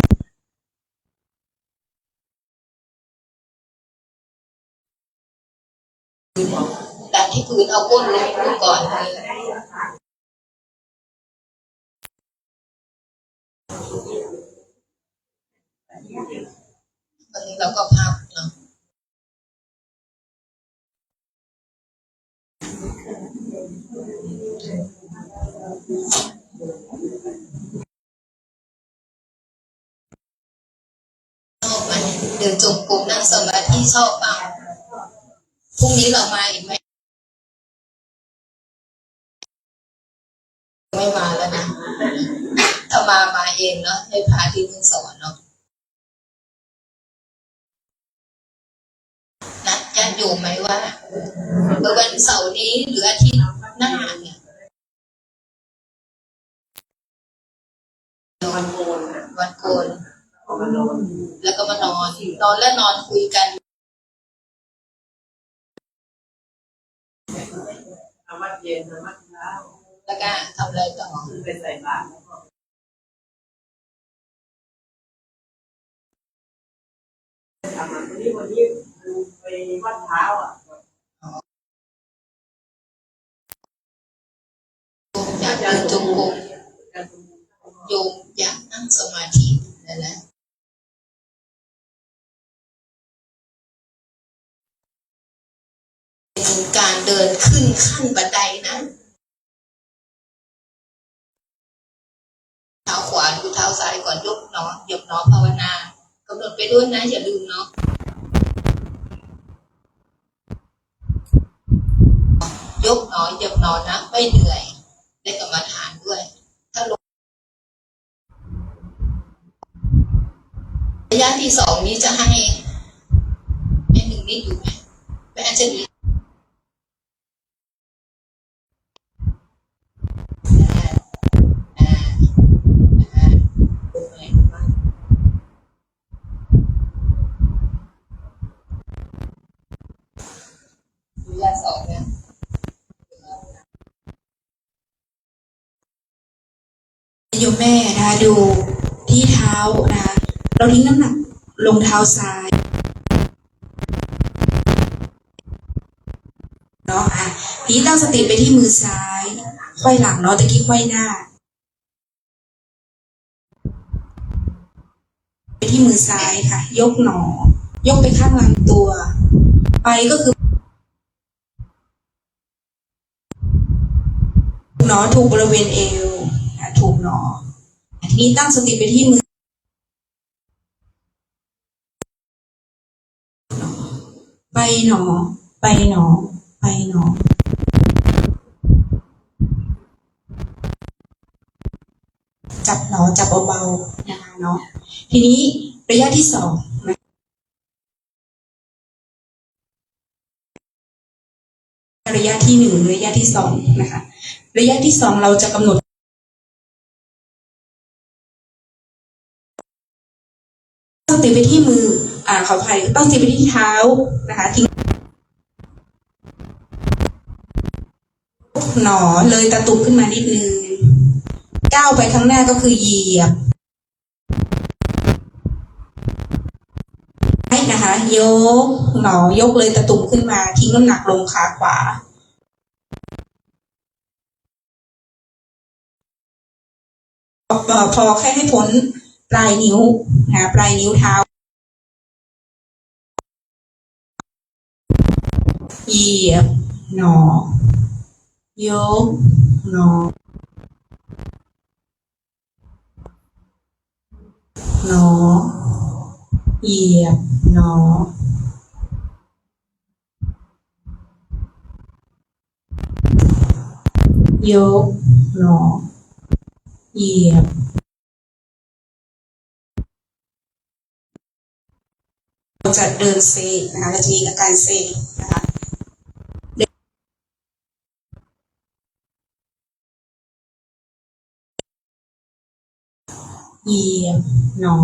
แต่ที่พื้นเอาก้นลงก่อนเลยวันนี้เราก็พักเนาะชอบไหมเดินจงกรมนั่งสมาธิชอบเปล่าพรุ่งนี้เรามาอีกไหมไม่มาแล้วนะถ้ามาเองเนาะให้พาที่นึงสอนเนาะนัดญาติโยมไหมว่าวันเสาร์นี้หรืออาทิตย์หน้าเนี่ยวันโกนแล้วก็มานอนแล้วนอนคุยกันธรรมะเย็นธรรมะเช้าแล้วก็ทำอะไรต่อไปใส่บาตรทำวันนี้ไปวัดเท้าอ่ะอยากเดินจงกรมโยมอยากนั่งสมาธินะเป็นการเดินขึ้นขั้นบันไดนะเท้าขวาดูเท้าซ้ายก่อนยกหนอเหยียบหนอภาวนากำหนดไปด้วยนะอย่าลืมเนาะยกหนอเหยียบหนอนะไม่เหนื่อยได้กรรมฐานด้วยถ้าลงระยะที่2นี้จะให้แม่หนึ่งนิดอยู่ไหมแม่จะดีระยะ2นะโยมแม่นะคะดูที่เท้านะคะเราทิ้งน้ำหนักลงเท้าซ้ายเนาะพี่ตั้งสติไปที่มือซ้ายไขว้หลังเนาะตะกี้ไขว้หน้าไปที่มือซ้ายค่ะยกหนอยกไปข้างลำตัวไปก็คือ หนอถูกบริเวณเอวถูกหนอทีนี้ตั้งสติไปที่มือไปหนอไปหนอไปหนอจับหนอจับเบาๆนะคะเนาะทีนี้ระยะที่สองนะระยะที่หนึ่งระยะที่สองนะคะระยะที่สองเราจะกำหนดตั้งสติไปที่มือขออภัยตั้งสติไปที่เท้านะคะทิ้งหนอเลยตะตุ่มขึ้นมานิดนึงก้าวไปข้างหน้าก็คือเหยียบนะคะยกหนอยกเลยตะตุ่มขึ้นมาทิ้งน้ำหนักลงขาขวาพอแค่ให้พ้นปลายนิ้วนะปลายนิ้วเท้าเหยียบหนอยกหนอหนอเหยียบหนอยกหนอเหยียบเราจะเดินเซนะคะเราจะมีอาการเซนะคะเหยียบหนอ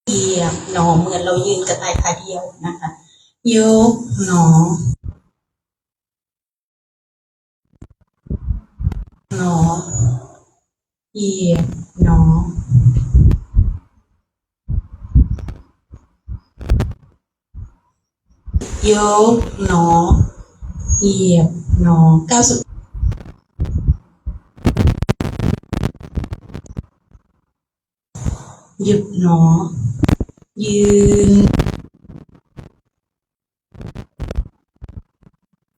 เหยียบหนอเหมือนเรายืนกระต่ายขาเดียวนะคะยกหนอหนอเหยียบหนอยกหนอเหยียบหนอก้าวสุดหยุดหนอยืน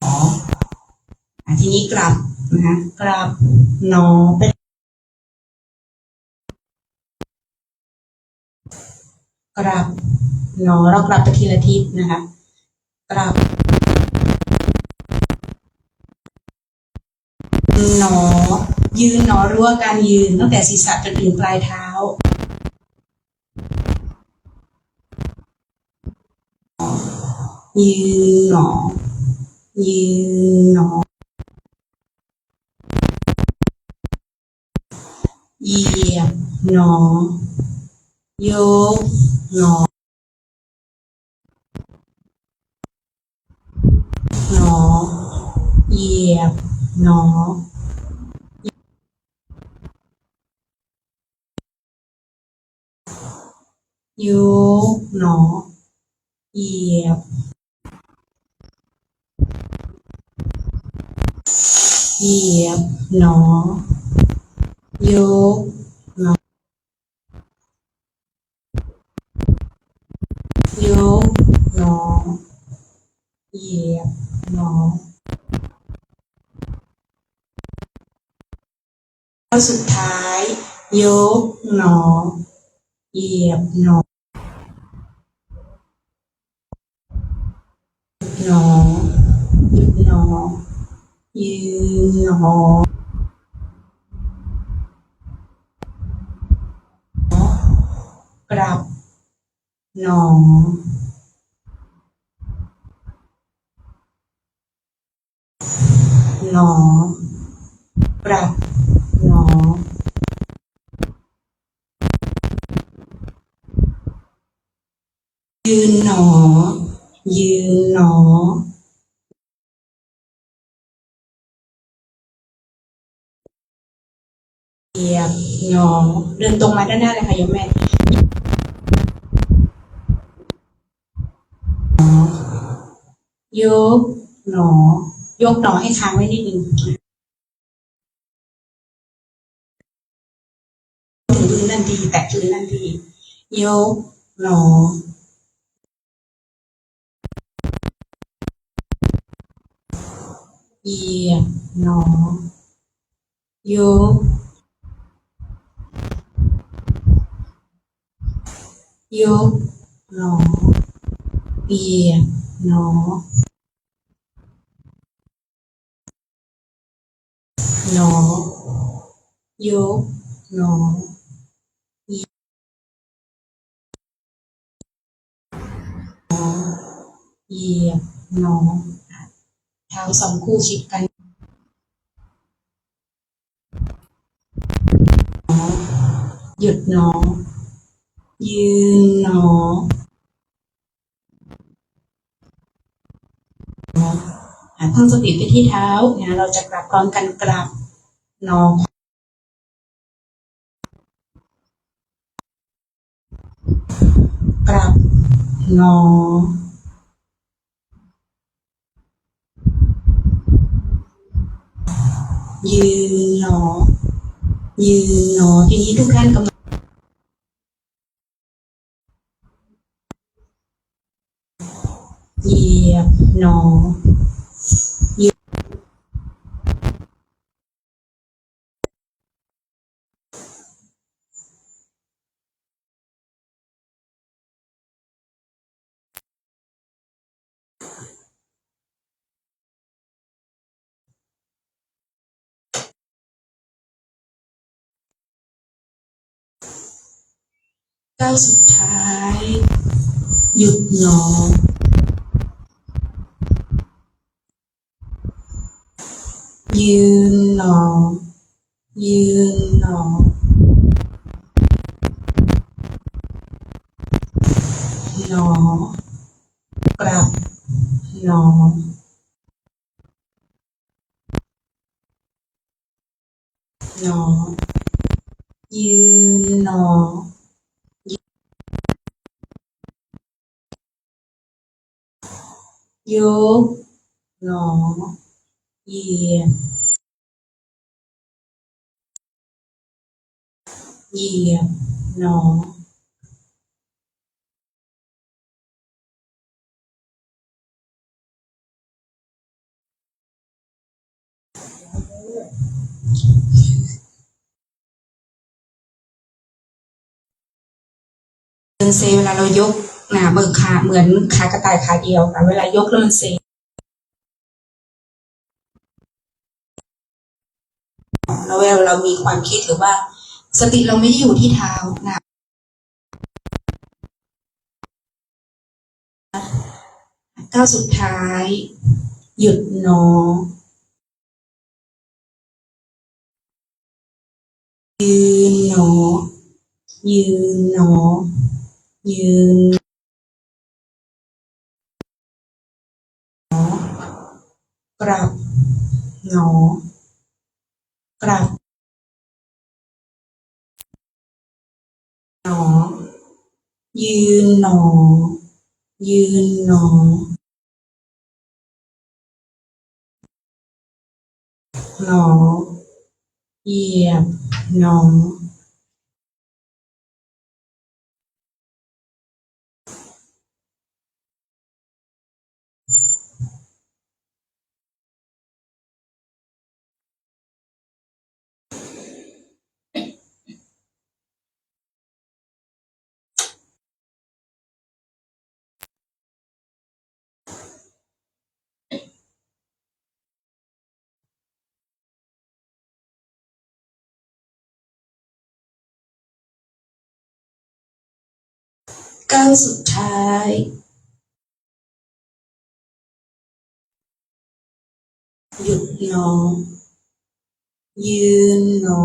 หนอทีนี้กลับนะคะกลับหนอเป็นกลับหนอเรากลับไปทีละทิศนะคะกลับหนอยืนหนอรั้วการยืนตั้งแต่ศีรษะจนถึงปลายเท้ายืนหนอยืนหนอเหยียบหนอยกหนอหนอเหยียบหนอยกหนอเหยียบเหยียบหนอยกหนอยกหนอเหยียบหนอข้อสุดท้ายยกหนอเหยียบหนอหนอหยุดหนอยืนหนอกลับหนอหนอกลับหนอยืนหนอยืนหนอเหยียบหนอเดินตรงมาด้านหน้าเลยค่ะโยมแม่ยกหนอยกหนอให้ค้างไว้นิดนึงถึงพื้นทันทีแตะพื้นทันทียกหนอ เหยียบหนอ ยก ยกหนอ เหยียบหนอ หนอ ยกหนอ เหยียบหนอ เท้าสองคู่ชิดกันหยุดหนอ ยืนหนอ ตั้งสติไปที่เท้านะเราจะกลับพร้อมกันกลับหนอ กลับหนอ ยืนหนอ ยืนหนอ ทีนี้ทุกท่านกำลังเหยียบหนอ ก้าวสุดท้าย หยุดหนอ ยืนหนอ ยืนหนอ หนอ กลับหนอ หนอ ยืนหนอ ยกหนอ เหยียบ เหยียบหนอ เดินเซเวลาเรายกเบิกขาเหมือนขากระต่ายขาเดียวแต่เวลายกแล้วมันเซแล้วเวลาเรามีความคิดหรือว่าสติเราไม่ได้อยู่ที่เท้าก้าวสุดท้าย หยุดหนอ ยืนหนอ ยืนหนอ ยืนหนอกลับหนอกลับหนอ ยืนหนอ ยืนหนอ หนอ เหยียบหนอ ก้าวสุดท้าย หยุดหนอ ยืนหนอ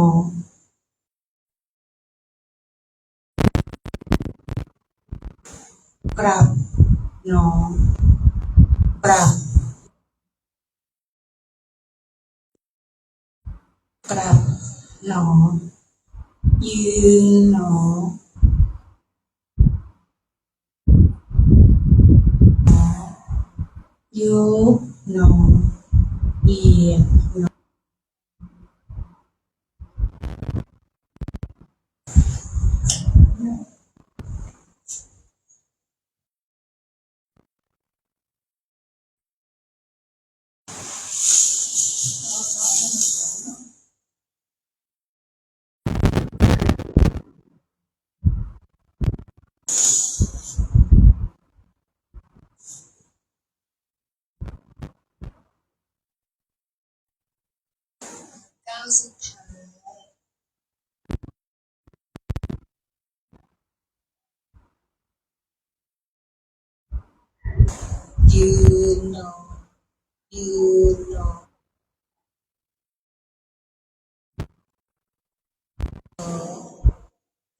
กลับหนอ กลับ กลับหนอ ยืนหนอ ยกหนอ เหยียบหนอ าวสุดท้ายยืนนอนยืนนอน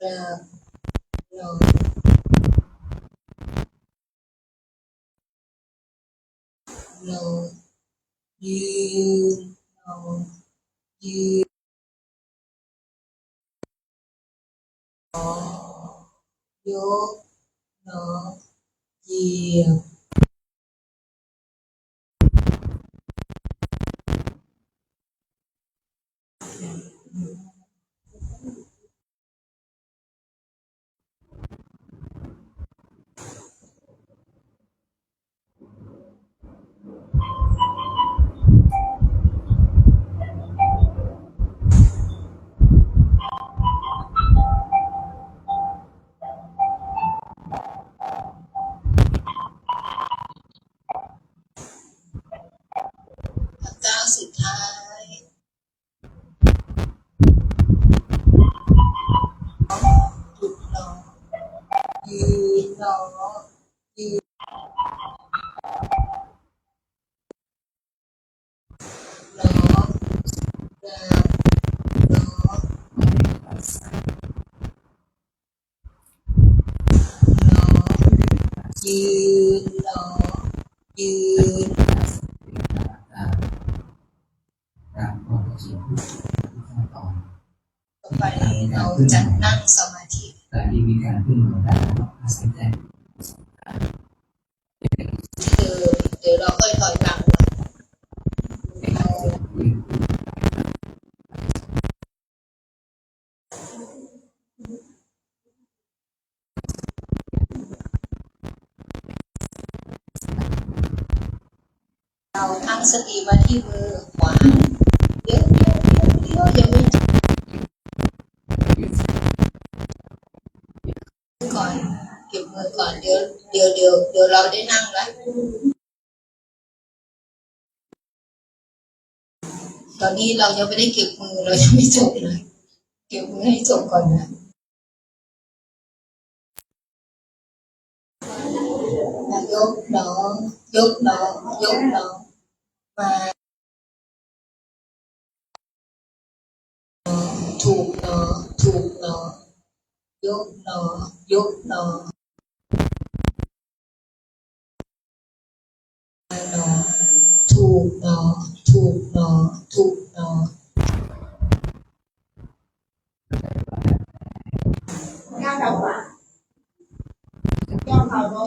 หลับนอนนอนยืนนอนยืนนอนยกนอนเหยียบก้าวสุดท้ายหยุดนอนยืนนอนยืนนอนหลับนอนนอนยืนนอนยืน ตามข้อเท็จจริงทุกขั้นตอน ต่อไปเราจะนั่งสมาธิ การที่มีการขึ้นของการอาศัยใจ เดี๋ยวเราค่อยถอยหลังเราตั้งสติมาที่มือขวาเดี๋ยวยังไม่ก่อนเก็บมือก่อนเดี๋ยวเราได้นั่งแล้วตอนนี้เรายังไม่ได้เก็บมือเรายังไม่จบเลยเก็บมือให้จบก่อนนะยกน้องยกน้องยกน้องมาถูกน้องถูกน้องยกน้องยกน้องน้องถูกน้องถูกน้องถูกน้องย่างเราอะย่างเราโน้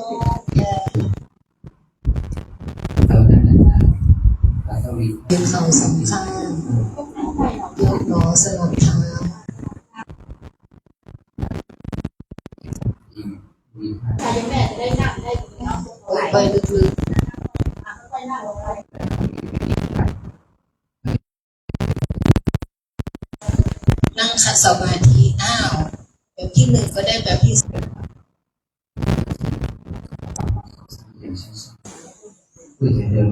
เราได้นะครับเราต้องมี ยกเข่าสองข้างยกล้อสลับเท้า มีค่า ปล่อยไปลึกๆนั่งขัดสมาธิแบบที่หนึ่งก็ได้แบบที่สอง อย่างช้าๆเพื่อจะเดิน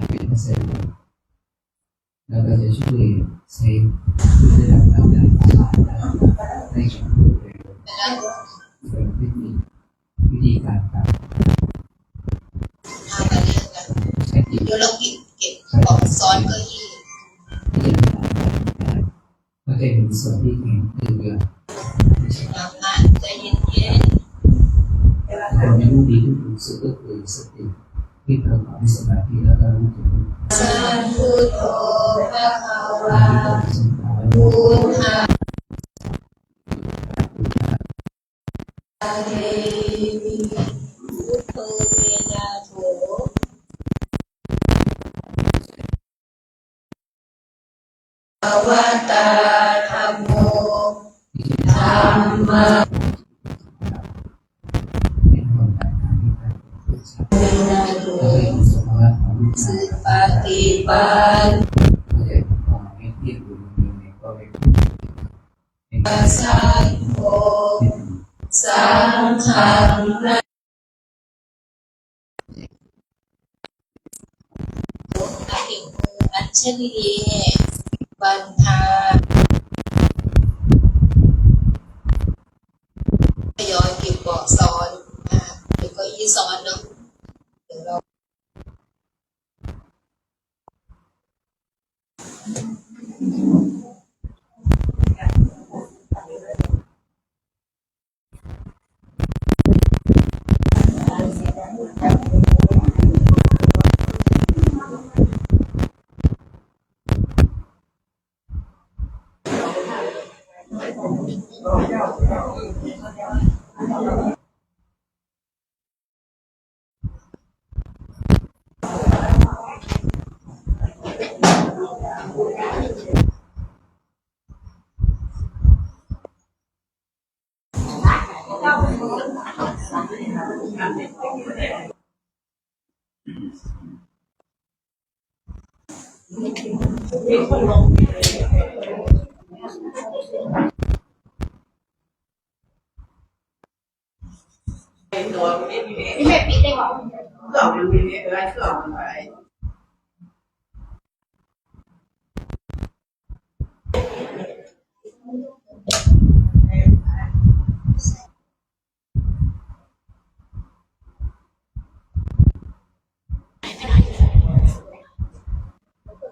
เป็นเซลล์แล้วก็จะช่วยเซฟระดับน้ำในร่างกายได้อย่างรวดเร็วเป็นวิธีการทำ ทำอะไรกันเดี๋ยวเราเก็บของซ้อนเก้าอี้ ก็จะเห็นส่วนที่เห็นคือเรือ น้ำนะใจเย็น คนที่รู้ดีที่สุดก็คือสติที่ประกอบด้วยสมาธิแล้วก็รู้ถึง ๆสัมพุทโธพระภาวะ ที่ต้องสมภาร พุทธะเทมิพุทโธเวนาโถภวตาธัมโมธัมมะ เป็นคนต่างๆที่การฝึกษา เวนาโถ ก็จะเห็นสภาวะของรูป สุ นาม ปฏิปัน ก็จะมองให้เทียบดูในก็เป็น สังโฆสังฆังนะอันหนึ่งมืออัน เช่นดีๆบันทาทยอยเก็บเบาะซ้อนเดี๋ยวก็อีซ้อนเนาะเดี๋ยวเรา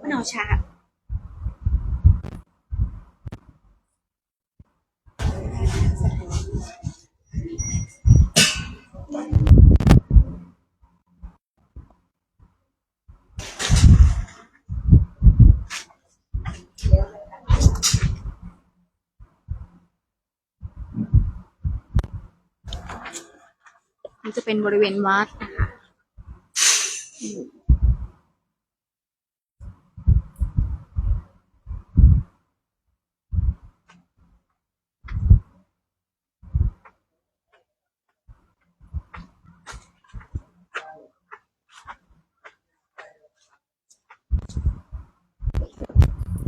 มันเอาชามันจะเป็นบริเวณวัดนะคะ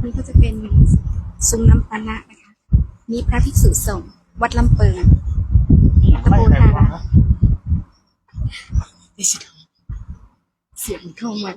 นี่ก็จะเป็นซุ้มน้ำปานะนะคะนี่พระภิกษุสงฆ์วัดลำเปิงตำบลท่าระเสียงเข้ามา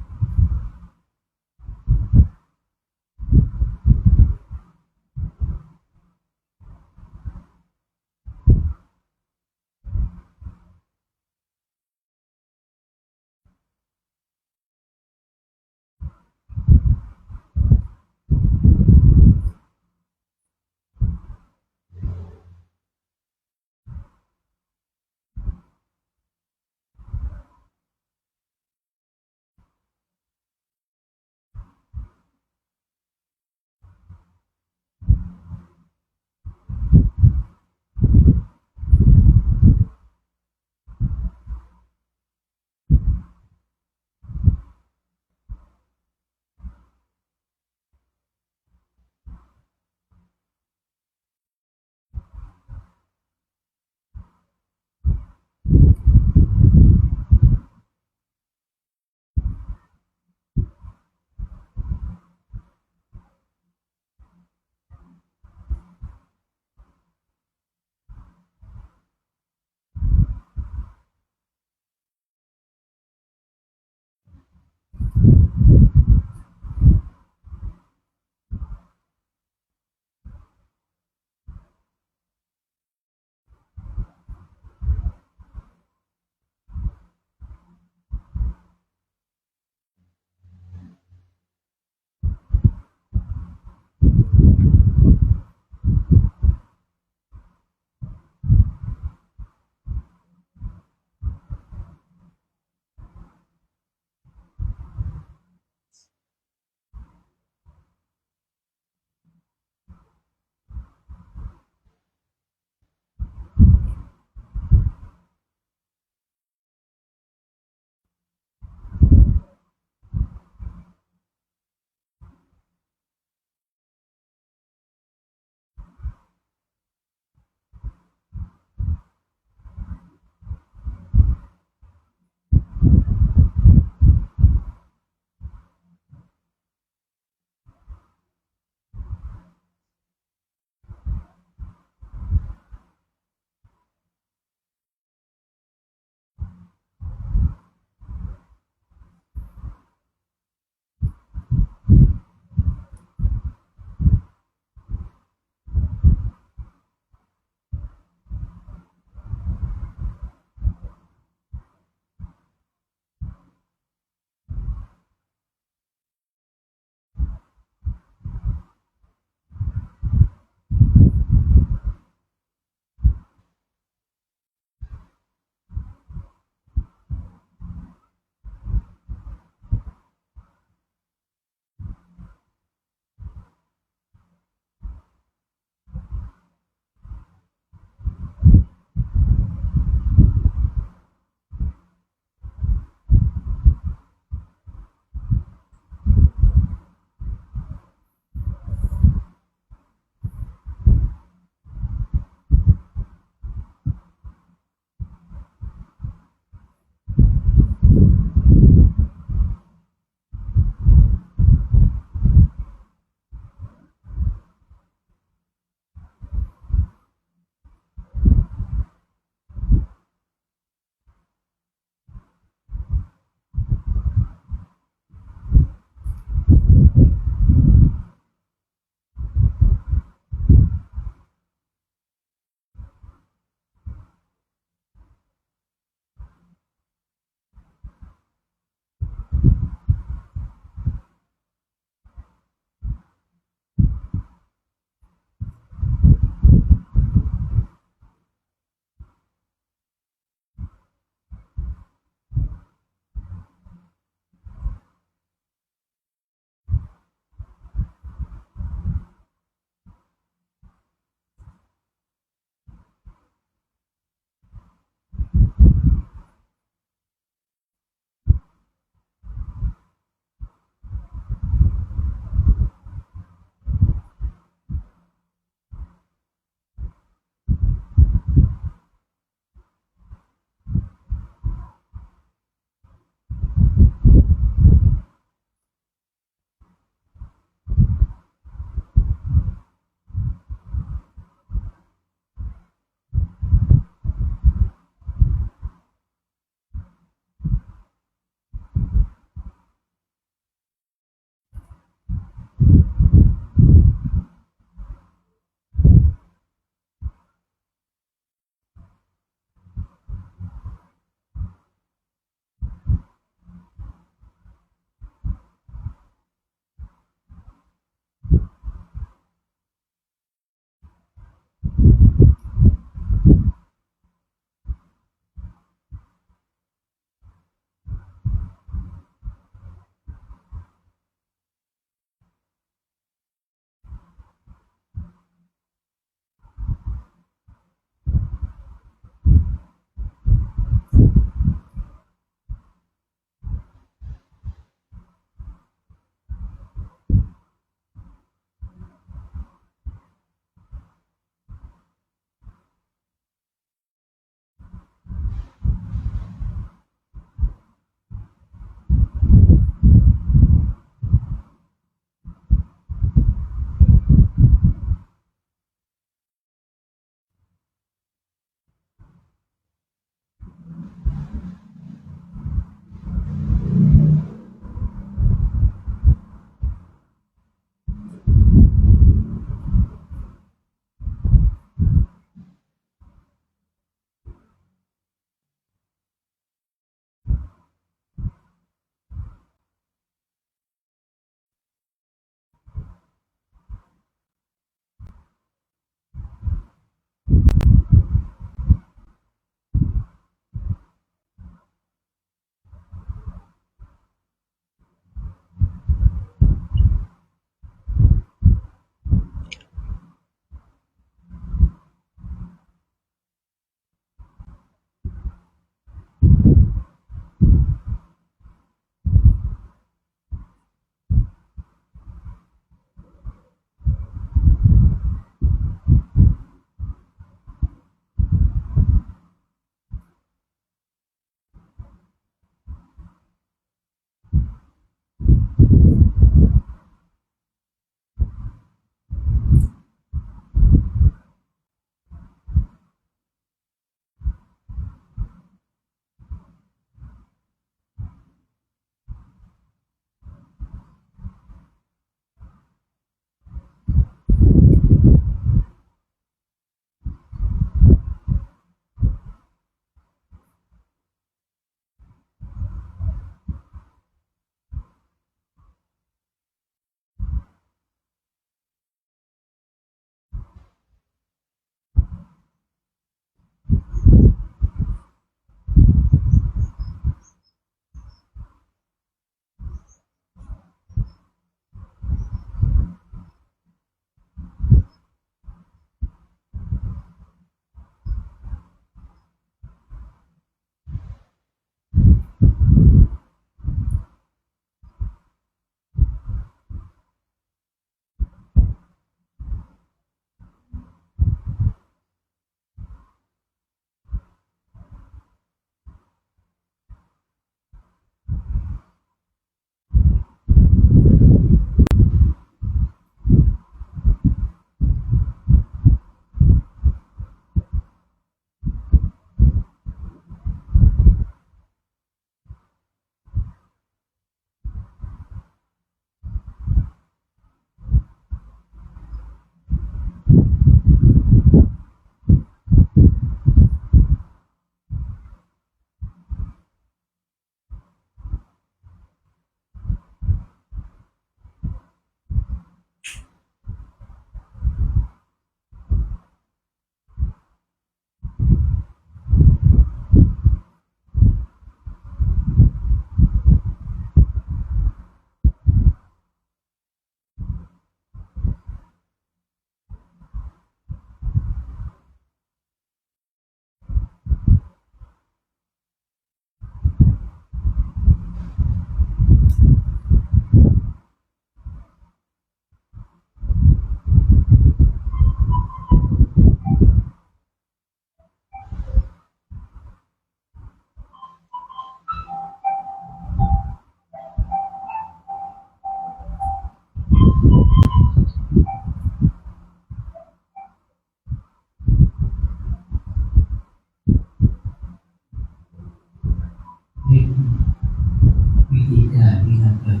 เราเกิด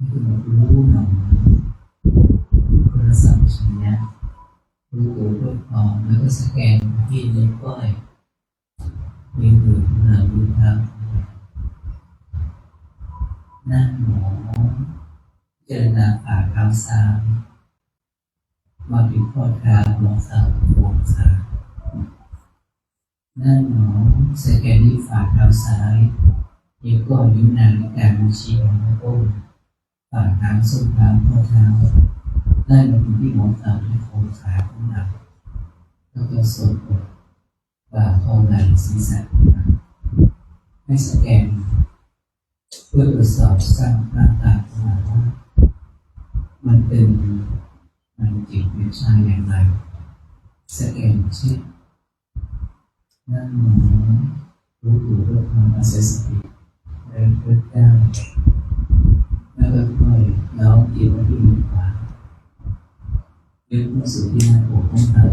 คือรู้หนอโทรศัพท์ชิ้นนี้รู้ตัวรูปออกแล้วก็สแกนที่นิ้วก้อยนิ้วมือนิ้วเท้านั่งหมอเจรนาฝ่าเท้าซ้ายมาถึงข้อเท้าหัวเข่าหัวขานั่งหมอสแกนที่ฝ่าเท้าซ้ายนิ้วก้อยนิ้วนางนิ้วกลางนิ้วชี้ของนิ้วโป้งฝ่าเท้าส้นเท้าข้อเท้าได้มาถึงที่หัวเข่าและโคนขาของเราแล้วก็ส่วนอกบ่าคอไหล่ศีรษะให้สแกนเพื่อตรวจสอบสร้างร่างกายของเราว่ามันเป็นมันจิตวิชาอย่างไรสแกนเช่นนั่งหมอรู้ตัวด้วยความอาศัยสติเดินเพื่อได้แล้วก็ค่อยน้อมจิตมาที่มือขวายึดมาสู่ที่หน้าอกของเรา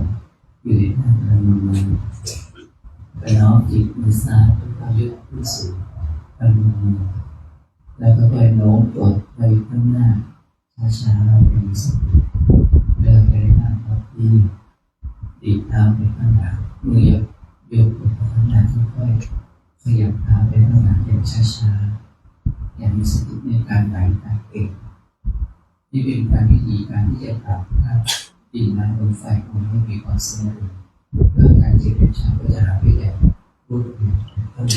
อยู่ในท่าเดินมือไปน้อมจิตมือซ้ายก็ยึดขึ้นสู่ไปมือแล้วก็ไปโน้มตัวไปข้างหน้าช้าๆเราเป็นสติเดินไปข้างทับที่ดีดเท้าไปข้างหลังมือยกไปข้างหน้าค่อยๆขยับเท้าไปข้างหลังอย่างช้าๆอย่างมีสติในการไหลการเก่งนี่เป็นการวิธีการที่จะปรับดินน้ำลมไฟของให้มีความสมดุลเพื่อการจิตวิญญาณก็จะหาวิธีรูปแบบต้น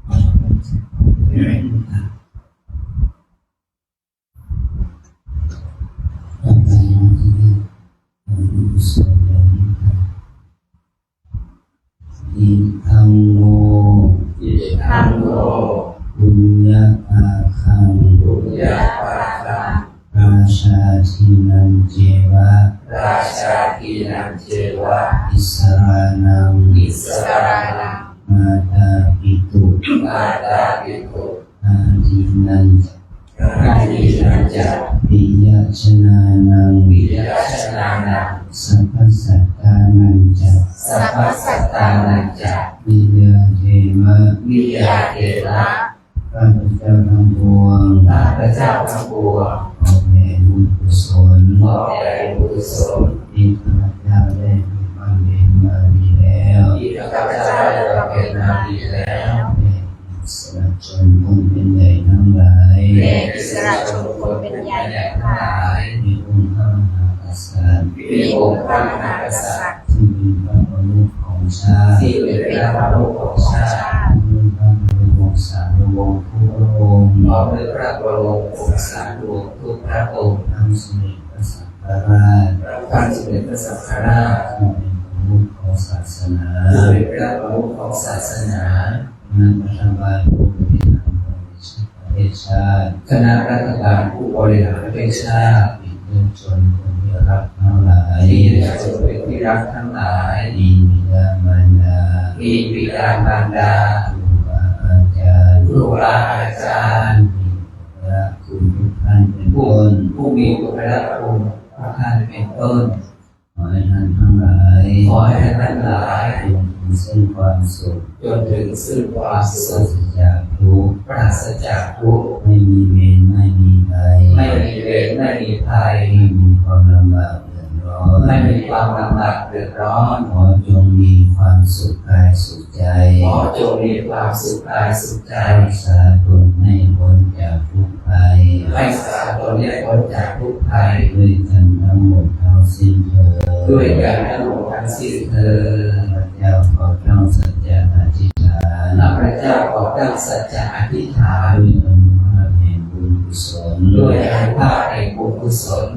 เอามาเป็นเส้นเป็นแรงต่างต่อไปที่นี่เราดูส่วนใหญ่อิทังโนอิทังโนบุญญาภาคังบุญญาภาคังราชาทินันเจวะราชากินันเจวะอิสรานังอิสรานังมาตาปิตุ มาตาปิตุ อาทินันอาทินันจะปิยชนานังปิยชนานังสัพพสัตตานังจะสัพพสัตตานังจะวิยาเทมะวิยาเทระข้าพเจ้าทั้งปวงข้าพเจ้าทั้งปวงขอแผ่บุญกุศลขอแผ่บุญกุศลที่ข้าพเจ้าได้บำเพ็ญมาดีแล้วที่ข้าพเจ้าได้บำเพ็ญมาดีแล้วสระชนคนเป็นใหญ่ทั้งหลายแด่อิสระชนคนเป็นใหญ่ทั้งหลายมีองค์พระมหากษัตริย์มีองค์พระมหากษัตริย์ที่เป็นพระประมุขของชาติที่เป็นพระประมุขของชาติเป็นพระบรมสารีวงศ์ทุกพระองค์ขอเป็นพระบรมวงศานุวงศ์ทุกพระองค์ทั้งสมเด็จพระสังฆราชทั้งสมเด็จพระสังฆราชที่เป็นประมุขของศาสนาเป็นพระประมุขของศาสนาคณะรัฐบาลผู้บริหารประเทศชาติคณะรัฐบาลผู้บริหารประเทศชาติมีเพื่อนชนคนที่รักทั้งหลายมีเพื่อนชนคนที่รักทั้งหลายมีบิดามารดามีบิดามารดาครูบาอาจารย์ครูบาอาจารย์มีพระคุณทุกท่านเป็นต้นผู้มีพระคุณทุกท่านเป็นต้นขอให้ท่านทั้งหลายขอให้ท่านทั้งหลายจงถึงซึ่งความสุขจนถึงซึ่งความสุ ขจากทุกข์ปราศจากทุกข์ไม่มีเวรไม่มีภัยไม่มีเวรไม่มีภัยไม่มีความลำบากเดือดร้อนไม่มีความลำบากเดือดร้อนขอจงมีความสุขกายสุขใจขอจงมีความสุขกายสุขใจรักษาตนให้พ้นจากทุกข์ภัยรักษาตนให้พ้นจากทุกข์ภัยด้วยกันทั้งหมดทั้งสิ้นเถิดด้วยกันทั้งหมดทั้งสิ้นเถิดพระเจ้าขอตั้งสัจจะอธิษฐานพระเจ้าขอตั้งสัจจะอธิษฐานด้วยอนุภาพแห่งบุญกุศลด้วยอนุภาพแห่งบุญกุศล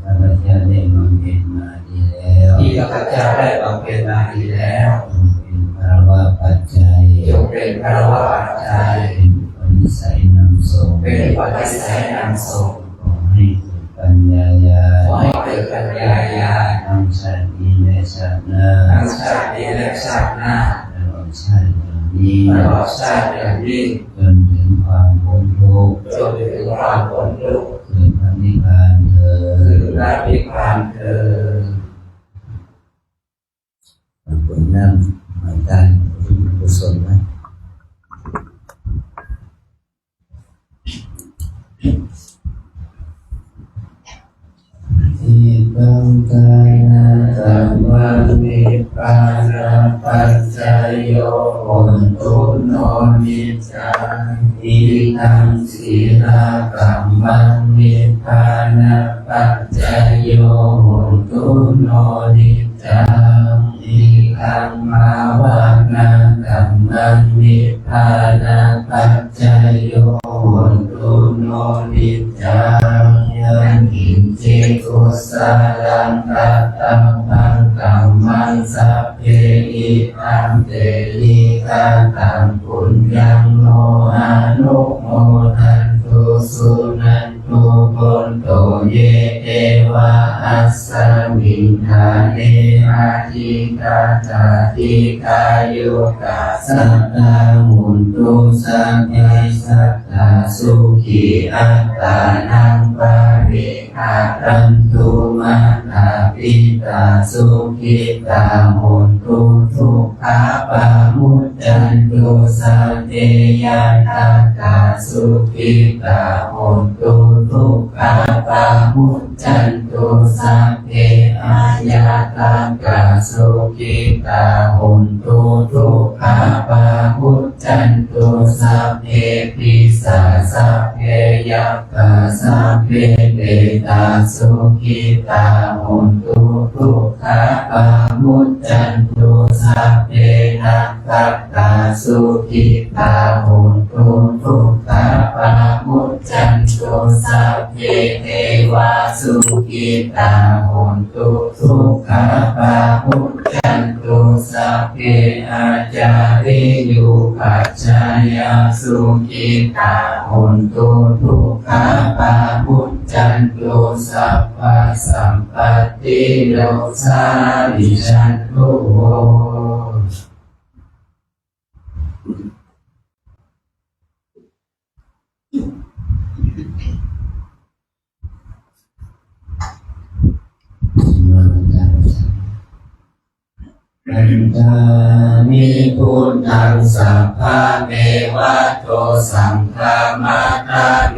ข้าพเจ้าได้บำเพ็ญมาดีแล้วที่ข้าพเจ้าได้บำเพ็ญมาดีแล้วจงเป็นภาระปัจจัยจงเป็นภาระปัจจัยเป็นปัจจัยนำส่งเป็นปัจจัยนำส่งขอให้เกิดปัญญาญาณขอให้เกิดปัญญาญาณทั้งชาตินี้และชาติหน้าทั้งชาตินี้และชาติหน้าตลอดชาตินี้ตลอดชาตินี้จนถึงความพ้นทุกข์จนถึงความพ้นทุกข์คือพระนิพพานเถิดคือพระนิพพานเถิดผลนั่งหายใจกุศลไหม านาปัจจยโยโหตุโนนิจจานิทังสีรากัมมังนิพพานาปัจจยโยโหตุโนนิจจานิธัมมาวานากัมมังนิพพานาปัจจยโยโหตุโนนิจจายังกินเจกุสาลังกัตตังปังกัมมังสัพเพอิตังเตลิกาตังปุญญังโมอานุโมทันตุสุนันตุโกนโตเยเทวะอัสสมิงทาเนอาทิกาตาทิกายุกาสัตตามุนตุสัพเพสัตตาสุขีอัตตานังปาริหารันตุมาตาปิตาสุขิตามุนตุทุกขาปามุจจันตุสัพเพยาตาตาสุขิตามุนตุทุกขาปามุจจันตุสัพเพอายาตากาสุขิตามุนตุทุกขาปามุจจันตุสัพเพปิสาสัพเพยัปปะสัพเพเตตาสุขิตามุนตุทุกขาปามุจจันตุสัพเพนัคขตาสุขิตามุนตุทุกขาปามุจจันตุสัพเพเทวาสุขิตามุนตุทุกขาปามุจจันตุสัพเพอาจาริยุปัจจายาสุขิตามุนตุทุกขาปามุจจันตุสัพพสัมปติโลสาลิชันตุปัญญานิพุทธังสัพพะเมวะโตสังฆามาตาเม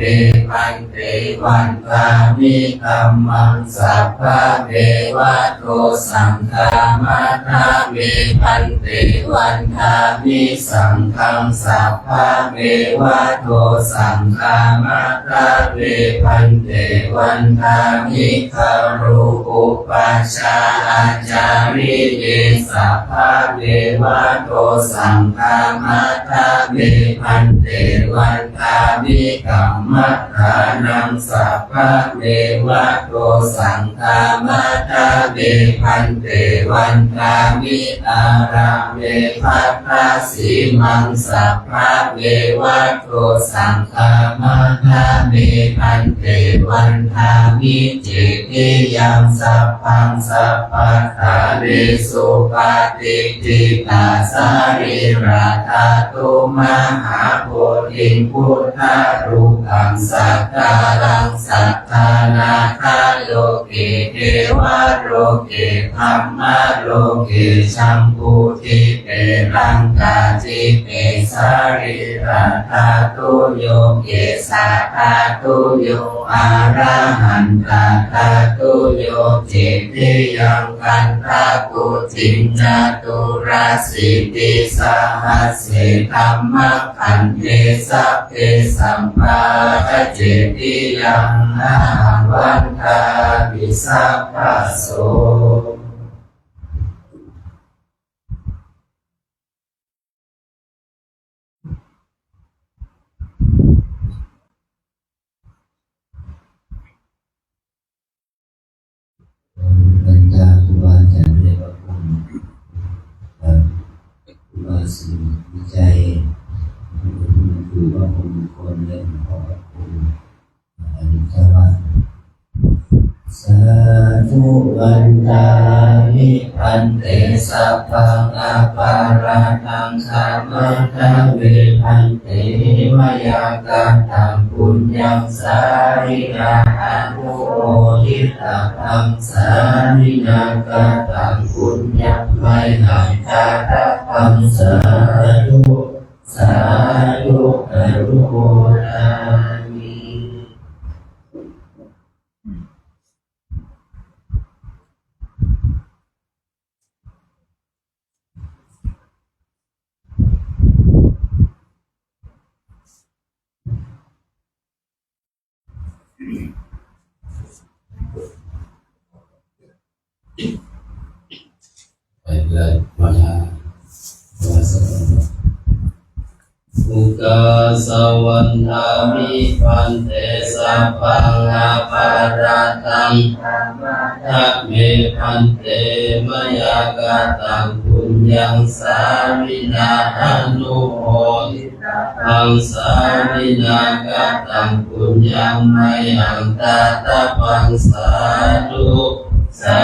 พันเตวันทามิธัมมังสัพพะเมวะโตสังฆามาตาเมพันเตวันทามิสังฆังสัพพะเมวะโตสังฆามาตาเมพันเตวันทามิคารุอุปัชฌาอาจาริเยสัพพะเมวะโตสังฆามาตาเมพันเตวันทามิกัมมัฏฐานังสัพพะเมวะโตสังฆามาตาเมพันเตวันทามิอาราเมภัตตาสีมังสัพพะเมวะโตสังฆามาตาเมพันเตวันทามิเจติยังสัพพังสัพพะทาเรสุปาติจิตาสาริราธาตุมหาโพธิพุทธารูปังสัตตาลังสัทธานาคาโลเกเทวะโลเกธัมมาโลเกชัมพูทิเปรังกาจิเปสาริราธาตุโยเกสัทธาตุโยอาระหันตาธาตุโยเจติยังกันตากุจินจตุราสิติสหัสเสธัมมะขันเทสัพเพสัมปาทเจติยังอาวันทาปิสัพพะโสบรรดาครูบาอาจารย์เรียกว่าคุณครูบาสิวิจัยคือว่าคุณคนเล่นขอบคุณอนิจจวัตสาธุวันตามิพันเตสัพพังอาปาราตังสัมมาทาเวพันเตมยากาตังปุญญังสาริยาอนุโมทิตังสาริยากาตังปุญญังไมหังคาตังสาธุสาธุอนุโมทามิ วันทามิปันเตสัพพังอาภาราตังทักเมปันเตมยากาตังปุญญังสาวินาอนุโมทิตังสาวินากาตังปุญญังมยังตาตาปังสาธุสา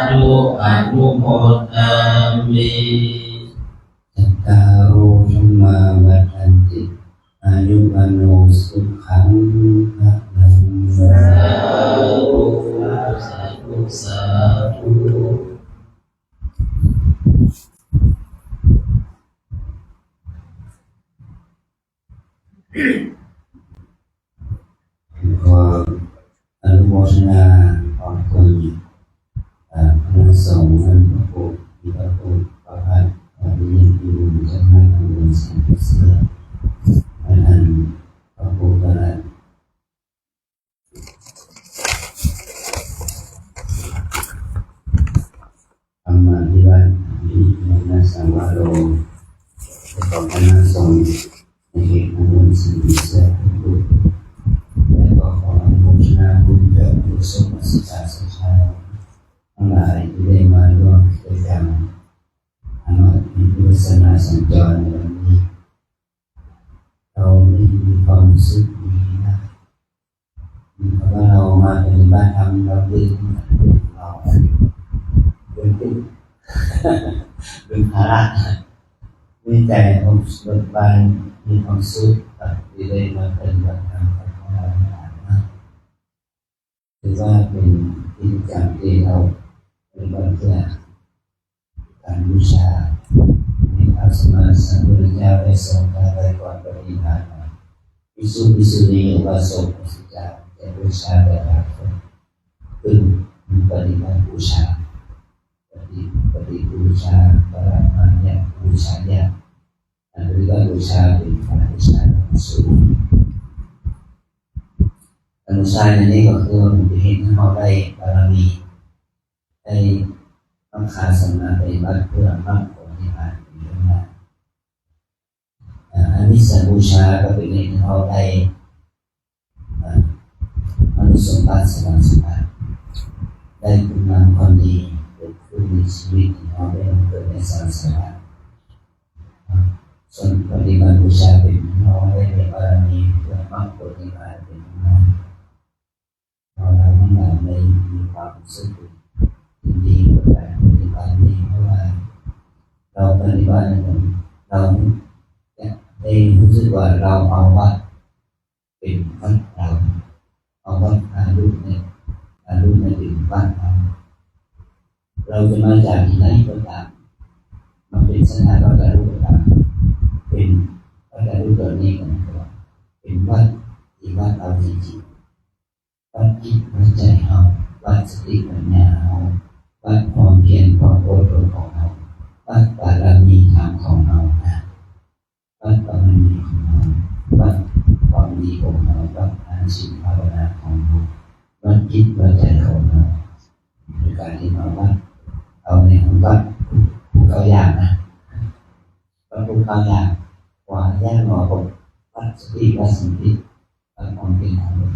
ธุอนุโมทามิจัตตารุธัมมาวัฏันติอายุวันโนสุขังพลังสาธุสาธุสาธุขออนุโมทนาขอบคุณพระสงฆ์ท่านพระผู้มีพระคุณพระพัฒน์มีอยู่จากนั้นทางบนสิ่งที่เสื่อมท่านพระผู้ประหลัดธรรมาภิวัตน์มีนักสังวโรและขอคณะสงฆ์ในเหตุทางบนสิ่งที่เสื่อมและก็ขออนุโมทนาบุญเกิดกุศลศิษยาสัจจะทั้งหลายที่ได้มาร่วมกิจกรรมธรรมะมีพุทธศาสนาสัญจรในวันนี้เราได้มีความรู้สึกดีนะเพราะว่าเรามาปฏิบัติธรรมเราดึงเราดึงติดดึงภาระมีแต่ความสบายมีความสุขที่ได้มาปฏิบัติธรรมของเราถือว่าเป็นกิจกรรมที่เราเป็นวันเพื่อการบูชาในพระสมมาสัมพุทธเจ้าได้ทรงการไว้ก่อนปฏิญาณภิกษุภิกษุณีอุบาสกอุบาสิกาจะบูชาแต่ละคนคือปฏิบัติบูชาปฏิบูชาปรมาญาบูชาญาหรือว่าบูชาเป็นการบูชาสูงการบูชาในนี้ก็คือมันจะเห็นให้เราได้บารมีได้ต้องขาดสมาธิบัติเพื่อมรรคผลนิพพานเป็นเรื่องง่ายอันนี้สัมบูชาก็เป็นในที่เราได้มนุษย์สมบัติสวรรค์สมบัติได้คุณงามความดีเกิดขึ้นในชีวิตของเราได้เกิดในสวรรค์สวรรค์ส่วนปฏิบัติบูชาเป็นเราได้ในบารมีเพื่อมรรคผลนิพพานเป็นเรื่องง่ายเราทั้งหลายได้มีความรู้สึกดีกับการปฏิบัตินี้เพราะว่าเราปฏิบัติเราได้รู้สึกว่าเราเอาวัดเป็นวัดเราเอาวัดอารุณเนี่ยเป็นวัดเราจะมาจากที่ไหนก็ตามมันเป็นสถานวัดอารุณก็ตามเป็นวัดอารุณแบบนี้กันก็เป็นวัดที่วัดเราจริงๆวัดจิตวัดใจเราวัดสติปัญญาเราวัดความเพียรความอดทนของเราวัดบารมีธรรมของเราวัดบารมีของเราวัดความดีของเราวัดทานศีลภาวนาของเราวัดจิตวัดใจของเราในการที่มาวัดเอาในวัดภูเขายากนะวัดภูเขายากกว่าแย่หน่อผมวัดสติวัดสติวัดความเพียรของเรา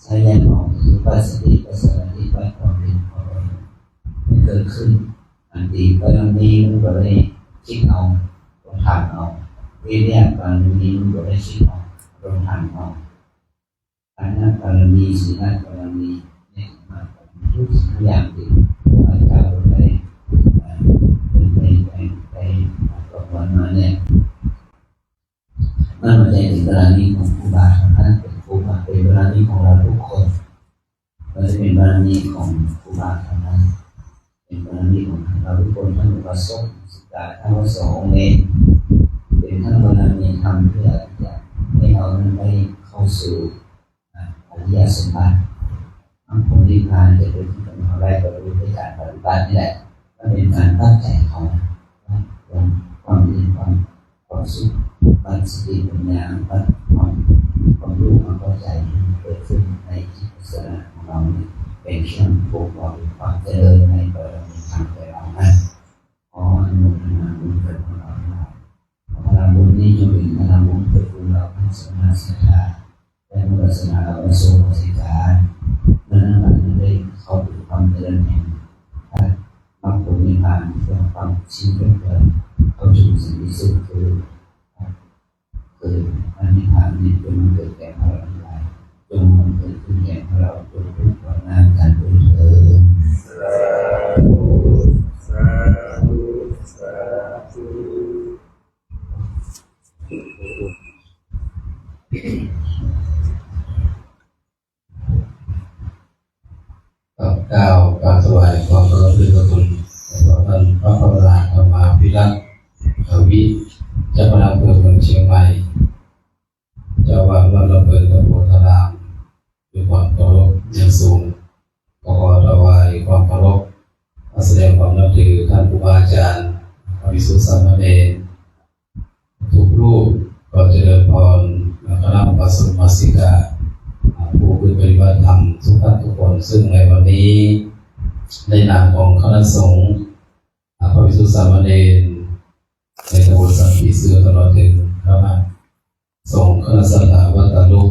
ใช้แย่หน่อคือวัดสติวัดสติวัดความเพียรของเราเกิดขึ้นอันดีบารมีมันก็ได้คิดเอาลงทำเอาวิริยะบารมีมันก็ได้คิดเอาลงทำเอาฐานะบารมีศีลบารมีเนี่ยมาทุกสิ่งอย่างที่พระเจ้าได้ประกอบมาเนี่ยนั่นมันจะเป็นบารมีของครูบาอาจารย์เป็นครูบาเป็นบารมีของเราทุกคนเราจะเป็นบารมีของครูบาอาจารย์เป็นบารมีของเราทุกคนทั้งอุบาสกศิษย์ทั้งพระสงฆ์เองเป็นทั้งบารมีทำเพื่อจะให้เรานั้นได้เข้าสู่อริยสมบัติมรรคผลนิพพานจะเป็นที่เราได้บรรลุในการปฏิบัตินี่แหละก็เป็นการตั้งใจของความดีความสุขความสติปัญญาความรู้ความเข้าใจเกิดขึ้นในจิตวิญญาณของเราเป็นเครื่องปลุกเราความเจริญในบารมีธรรมของเรานะขออนุโมทนาบุญเกิดของเราพลังบุญนี้จงเป็นพลังบุญเกิดของเรา ศรัทธาและเมื่อศรัทธาเราประสบสิทธาเมื่อนั้นเราได้เข้าถึงความเจริญแห่งมรรคผลนิพพานเพื่อความชีวิตเกิดเข้าสู่สิ่งที่สุดคือพระนิพพานนี้เป็นมันเกิดแก่เราทั้งหลายจงมันเกิดขึ้นแก่เราจงเป็นผลงานการด้วยเถิดสาธุสาธุ กล่าวถวายความเคารพด้วยพระคุณต่อท่านพระพราธรรมาภิรัตน์วิเจ้าคณะอำเภอเมืองเชียงใหม่เจ้าวัดวัดลำเพิงตำบลทารามด้วยความเคารพอย่างสูงขอถวายความเคารพแสดงความนับถือท่านครูบาอาจารย์พระภิกษุสามเณรทุกรูปก็เจริญพรคณะอุบาสกอุบาสิกาผู้ปฏิบัติธรรมทุกท่านทุกคนซึ่งในวันนี้ในนามของคณะสงฆ์พระภิกษุสามเณรในตำบลสันติเสือตลอดถึงพระสงฆ์คณะสัตยาวัดตาลุก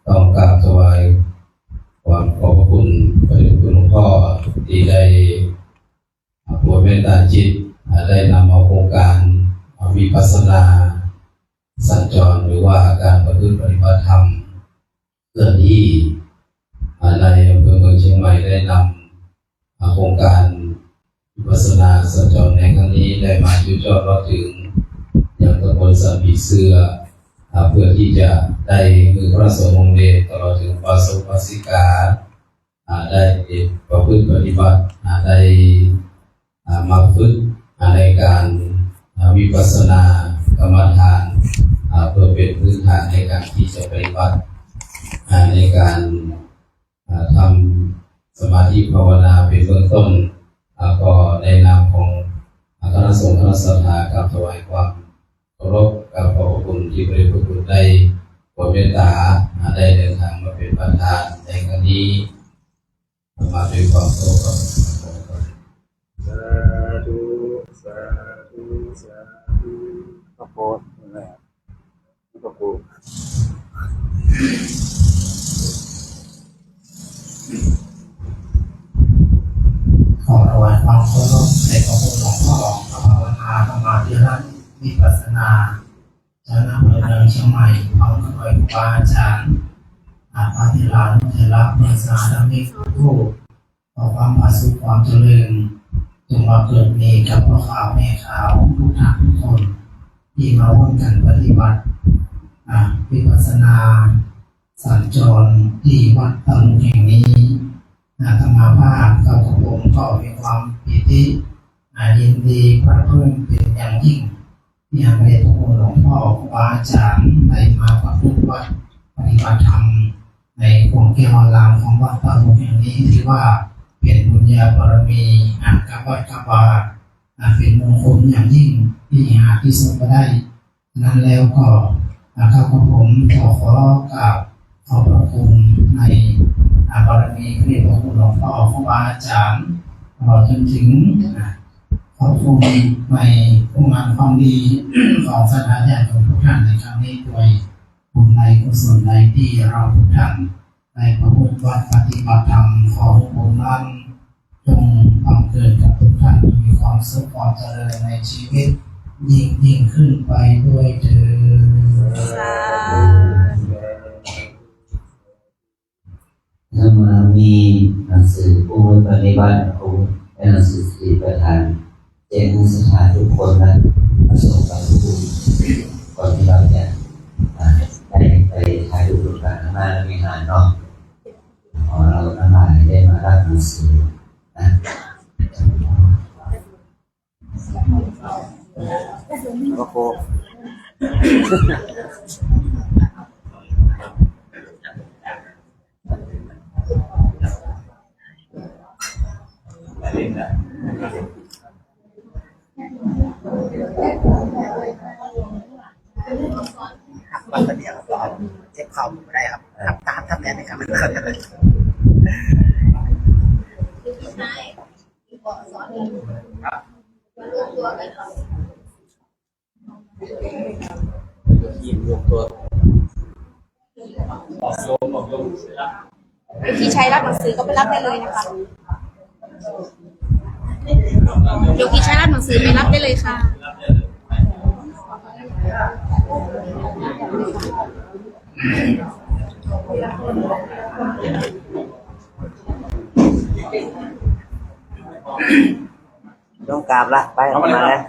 ต้องกราบถวายความขอบพระคุณพระเดชคุณหลวงพ่อที่ได้โปรดเมตตาจิตได้นำเอาโครงการวิปัสสนาสัญจรหรือว่าการประพฤติปฏิบัติธรรมเพื่อที่ในอำเภอเมืองเชียงใหม่ได้นำโครงการวิปัสสนาสัญจรในครั้งนี้ได้มาจุดยอดรอดถึงอย่างตำบลสันผีเสื้อเพื่อที่จะได้มือพระสงฆ์องค์เดชตลอดถึงอุบาสกอุบาสิกาได้ประพฤติปฏิบัติได้มาฝึกในการวิปัสสนากรรมฐานเพื่อเป็นพื้นฐานในการที่จะปฏิบัติในการทำสมาธิภาวนาเป็นเบื้องต้นก็ในนามของคณะสงฆ์คณะสัตยากับถวายความเคารพกับขอบคุณที่พระพุทธคุณได้โปรดเมตตาได้เดินทางมาเป็นประธานในครั้งนี้มาด้วยความเคารพสาธุสาธุสาธุพระโพธิ์นะครับพระโพธิ์ขอถวายความเคารพในพระคุณหลวงพ่อพระภาวนาธรรมาภิรัตน์วิปัสสนาเจ้าหน้าที่เมืองเชียงใหม่พร้อมกับครูบาอาจารย์พระธิรานุเถระเมืองสาธมิกผู้ขอความผาสุกความเจริญจงมาเกิดมีกับพ่อขาวแม่ขาวทุกท่านทุกคนที่มาร่วมกันปฏิบัติวิปัสสนาสัญจรที่วัดตะลุงแห่งนี้ธรรมาภาพกับผมก็มีความปิติยินดีพระเพื่อนเป็นอย่างยิ่งที่หากได้พระคุณหลวงพ่อครูบาอาจารย์ได้มาประพฤติวัดปฏิบัติธรรมในโครงแก้วอารามของวัดตะลุงแห่งนี้ที่ว่าเป็นบุญญาบารมีกับวัดกับวาเป็นมงคลอย่างยิ่งที่หาที่สุดก็ได้นั้นแล้วก็ข้าพเจ้าขอกราบขอบพระคุณในบารมีพระคุณหลวงพ่อครูบาอาจารย์ตลอดจนถึงขอบคุณในผู้งานความดีของสถานญาติของทุกท่านในครั้งนี้ด้วยบุญในกุศลในที่เราทุกท่านในประพฤติวัดปฏิบัติธรรมของบุญนั้นจงบังเกิดกับทุกท่านมีความสุขความเจริญในชีวิตยิ่งขึ้นไปด้วยเถิดถ้ามามีหนังสือผู้ปฏิบัติผู้เป็นหนังสือสีประธานแจ้งผู้ศรัทธาทุกคนและประสบกับผู้ก่อนที่เราจะได้ไปถ่ายรูปกันข้างหน้าและวิหารเนาะขอเราทั้งหลายได้มารับหนังสือนะพระโพธิ์วันเดียวก็เจ็บเข่าไม่ได้ครับทำแทนในการเป็นคนเลยทีมรวมตัว ที่ใช้รับหนังสือก็ไปรับได้เลยนะคะโยคีใช้รับหนังสือไปรับได้เลยค่ะต้องกราบละไปออกมาเลย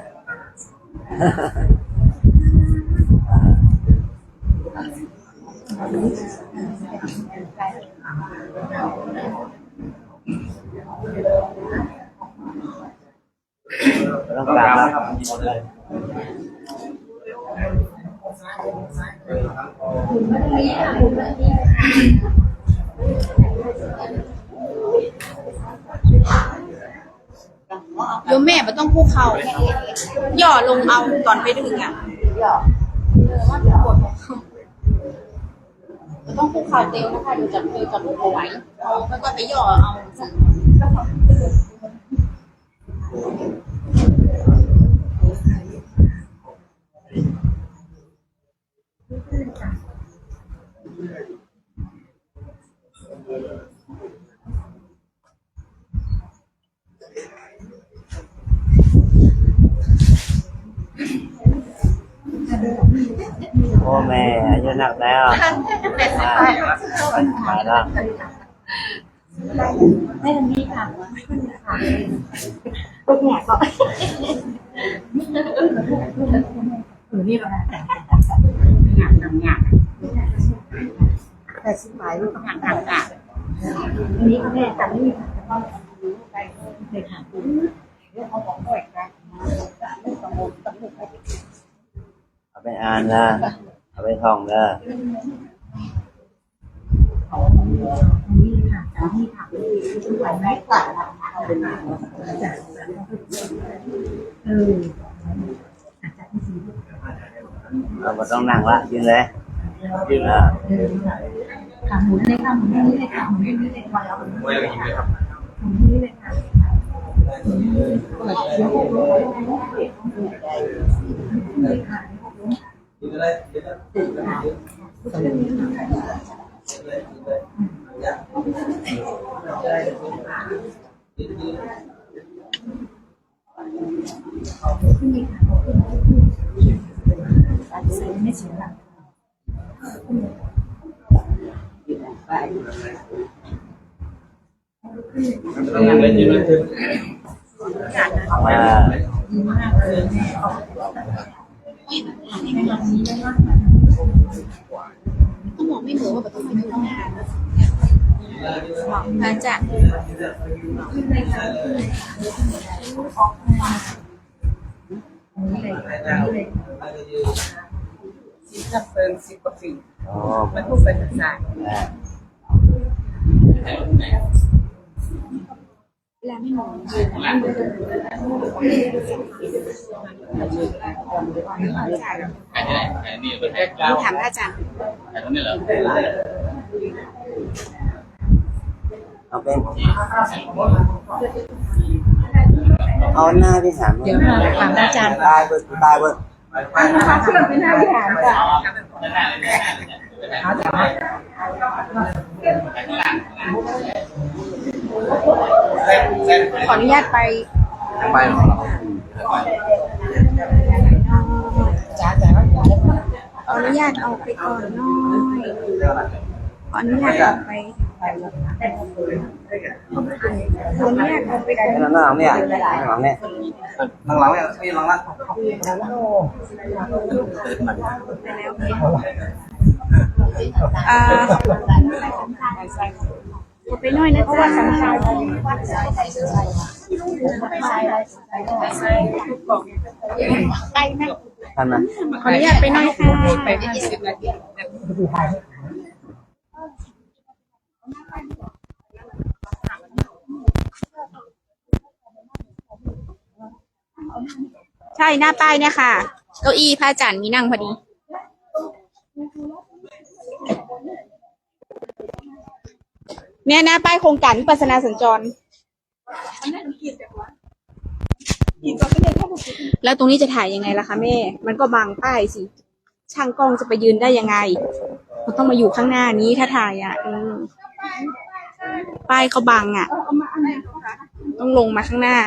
ต้องกราบละโยมแม่ไม่ต้องคุกเข่าย่อลงเอาก่อนไปถึงอ่ะไม่ต้องคุกเข่าเตียวนะคะเดี๋ยวจับมือจับลูกเอาไว้เอาแล้วก็ไปย่อเอาโอ้แม่อายุหนักแล้วมาแล้วไม่ทันนี้ค่ะตัวแหกก็หนูนี่แหละงานทำงานแต่สมัยลูกงานทำงานอันนี้ก็แม่จำไม่ได้ไปเลยค่ะเรื่องเขาบอกด้วยกันเรื่องต้องเอาไปอ่านนะเอาไปท่องนะนี่ค่ะจำนี่ค่ะทุกวันแม่ตัดเอาเป็นจากเราไม่ต้องนั่งละยืนเลยยืนละขาหมุนเลยค่ะหมุนนี่เลยค่ะหมุนนี่เลยค่ะหมุนนี่เลยค่ะเปิดเสียงไม่เสียหลักต้องบอกไม่เหนือว่าต้องมาอยู่ข้างหน้าอาจารย์จะเป็น10%มันพูดเป็นภาษาแล้วไม่หมดถามอาจารย์เอาเป็นเอาหน้าที่ถาม เดี๋ยวถามอาจารย์ ตายเบิกตายเบิก นะคะเชื่อเป็นหน้าที่ถามจ้ะขออนุญาตไปหรอจ้าขออนุญาตออกไปก่อนน้อยขออนุญาตออกไปขออนุญาตออกไปก่อน นั่งหลังเนี่ยนั่งหลังเนี่ย นั่งหลังเนี่ยมีหลังละไปหน่อยนะจ๊ะไปนะ ท่านนะ ขออนุญาตไปหน่อยค่ะไป50 นาที ใช่หน้าป้ายเนี่ยค่ะเก้าอี้พระอาจารย์มีนั่งพอดีเนี่ยหน้าป้ายโครงการวิปัสสนาสัญจรแล้วตรงนี้จะถ่ายยังไงล่ะคะแม่มันก็บังป้ายสิช่างกล้องจะไปยืนได้ยังไง เราต้องมาอยู่ข้างหน้านี้ถ้าถ่ายอ่ะป้ายเขาบังอ่ะต้องลงมาข้างหน้า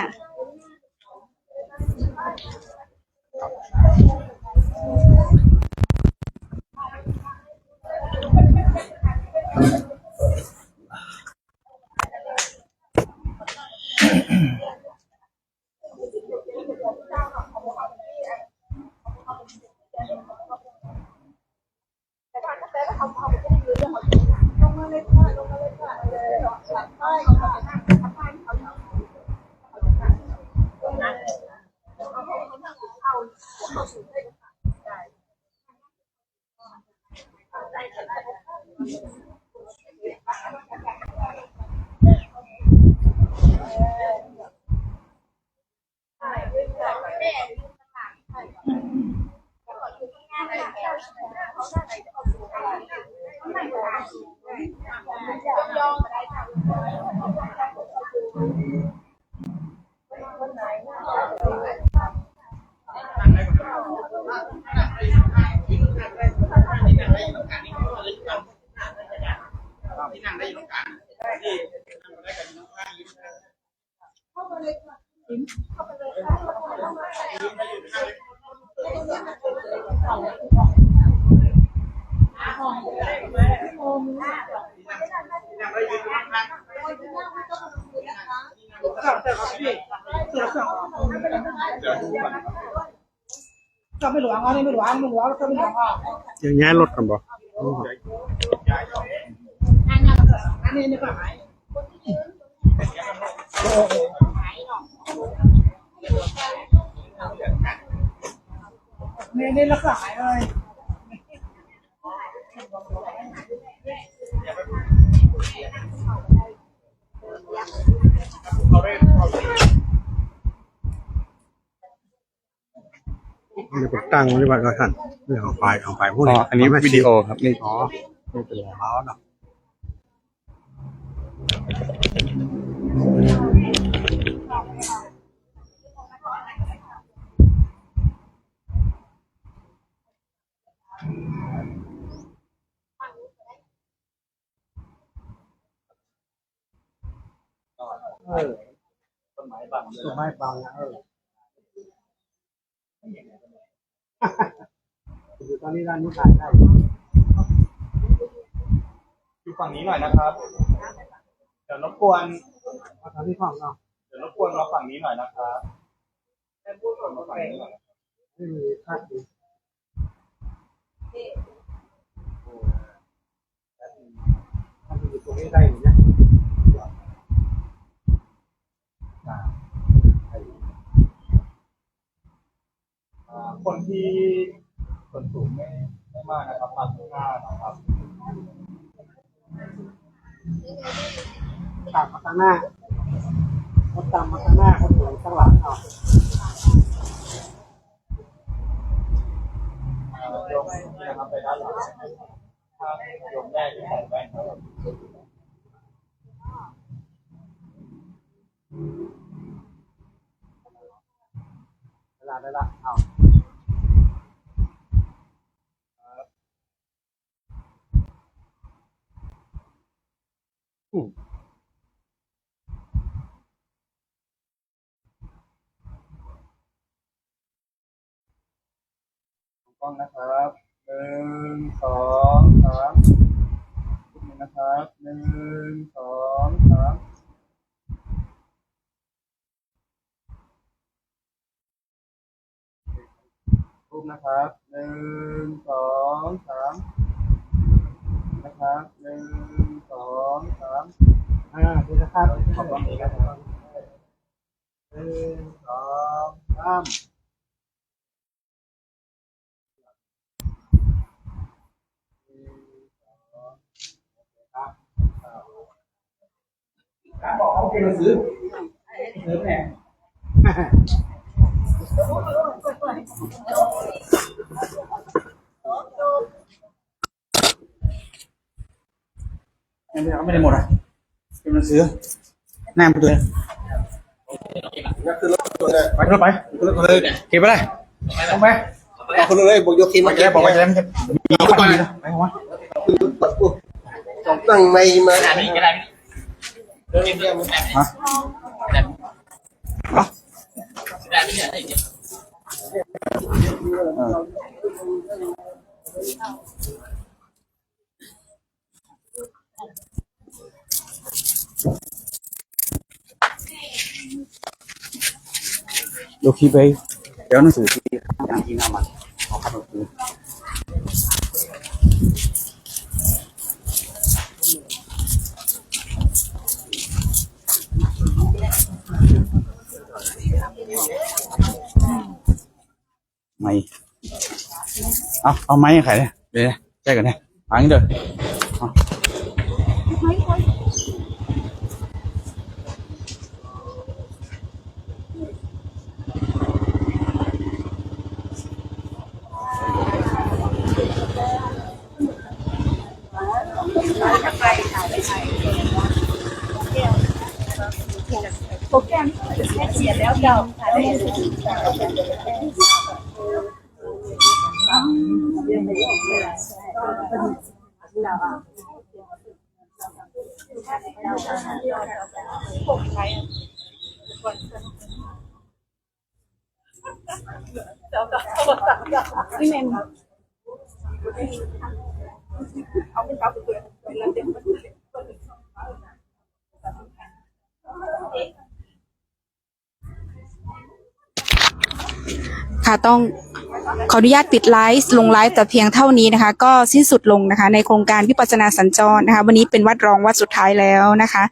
อย่างงี้รถกันบ่นี่รักษาเลย นี่เป็นตั้งไว้ว่าท่านนี่เอาไปพวกนี้อันนี้วิดีโอครับนี่อ๋อไม่เป็นไรเอาเนาะต้นไม้บังอยู่ตอนนี้ด้านนี้ถ่ายได้อยู่ฝั่งนี้หน่อยนะครับเดี๋ยวรบกวนมาทางที่ฝั่งเนาะเดี๋ยวรบกวนมาฝั่งนี้หน่อยนะครับมาฝั่งนี้หน่อยไม่มีค่าดีทำอยู่ตรงนี้ได้อยู่นะคนที่ส่วนสูงไม่มากนะครับปัดข้างหน้านะครับต่ำมาข้างหน้าคนต่ำมาข้างหน้าคนสูงข้างหลังเอาโยมนะครับไปด้านหลังถ้าโยมแรกที่ใส่แว่นครับได้ละเอากล้องนะครับ1 2 3นี่นะครับ1 2 3รูปนะครับ1 2 3นะครับ1 2 3ดูนะครับขอบคุณครับ1 2 3บอกเขาเก็บซื้อแน่ไม่ได้หมดอ่ะเก็บซื้อแน่มาตัวไปขึ้นรถไปเลยเก็บไปเลยต้องไปเอาขึ้นเลยบอกยกทีมมาแกบอกว่าจะมีคนไปของ ตั้งไม่มา ดูคลิปไปเดี๋ยวหนังสือที่อย่างที่นำมาขอครับดูไม่เอาไม้ให้ใครเนี่ยเดี๋ยวแจ้กันเนี่ยหางี้เด้อโปรแกรมเสียแล้วเดาค่ะได้พี่แมนเอาไปเอาไปตัวแล้วเด็กค่ะต้องขออนุญาตปิดไลฟ์ลงไลฟ์แต่เพียงเท่านี้นะคะก็สิ้นสุดลงนะคะในโครงการวิปัสสนาสัญจรนะคะวันนี้เป็นวัดรองวัดสุดท้ายแล้วนะคะ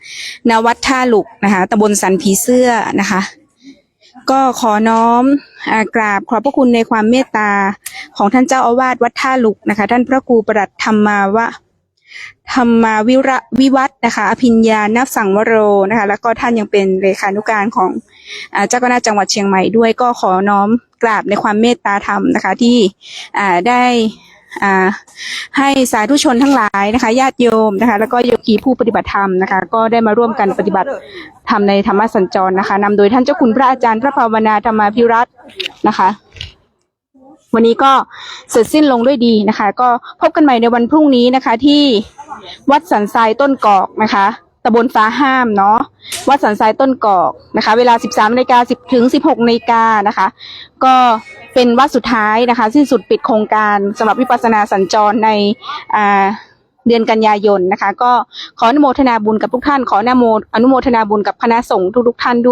ณวัดท่าหลุกนะคะตำบลสันผีเสื้อนะคะก็ขอน้อมกราบขอบพระคุณในความเมตตาของท่านเจ้าอาวาสวัดท่าหลุกนะคะท่านพระครูประหลัดธรรมาวิวัฒน์นะคะอภิญญาณสังวโรนะคะแล้วก็ท่านยังเป็นเลขานุการของเจ้าคณะจังหวัดเชียงใหม่ด้วยก็ขอน้อมกราบในความเมตตาธรรมนะคะที่ได้ให้สาธุชนทั้งหลายนะคะญาติโยมนะคะแล้วก็โยคีผู้ปฏิบัติธรรมนะคะก็ได้มาร่วมกันปฏิบัติธรรมในธรรมสัญจรนะคะนำโดยท่านเจ้าคุณพระอาจารย์พระภาวนาธรรมาภิรัตน์นะคะวันนี้ก็เสร็จสิ้นลงด้วยดีนะคะก็พบกันใหม่ในวันพรุ่งนี้นะคะที่วัดสันทรายต้นกอกนะคะตำบลฟ้าห้ามเนาะวัดสันทรายต้นกอกนะคะเวลา 13:10 น. ถึง 16:00 น. นะคะก็เป็นวัดสุดท้ายนะคะสิ้นสุดปิดโครงการสำหรับวิปัสสนาสัญจรในเดือนกันยายนนะคะก็ขออนุโมทนาบุญกับทุกท่านขออนุโมทนาบุญกับคณะสงฆ์ทุกท่านด้วย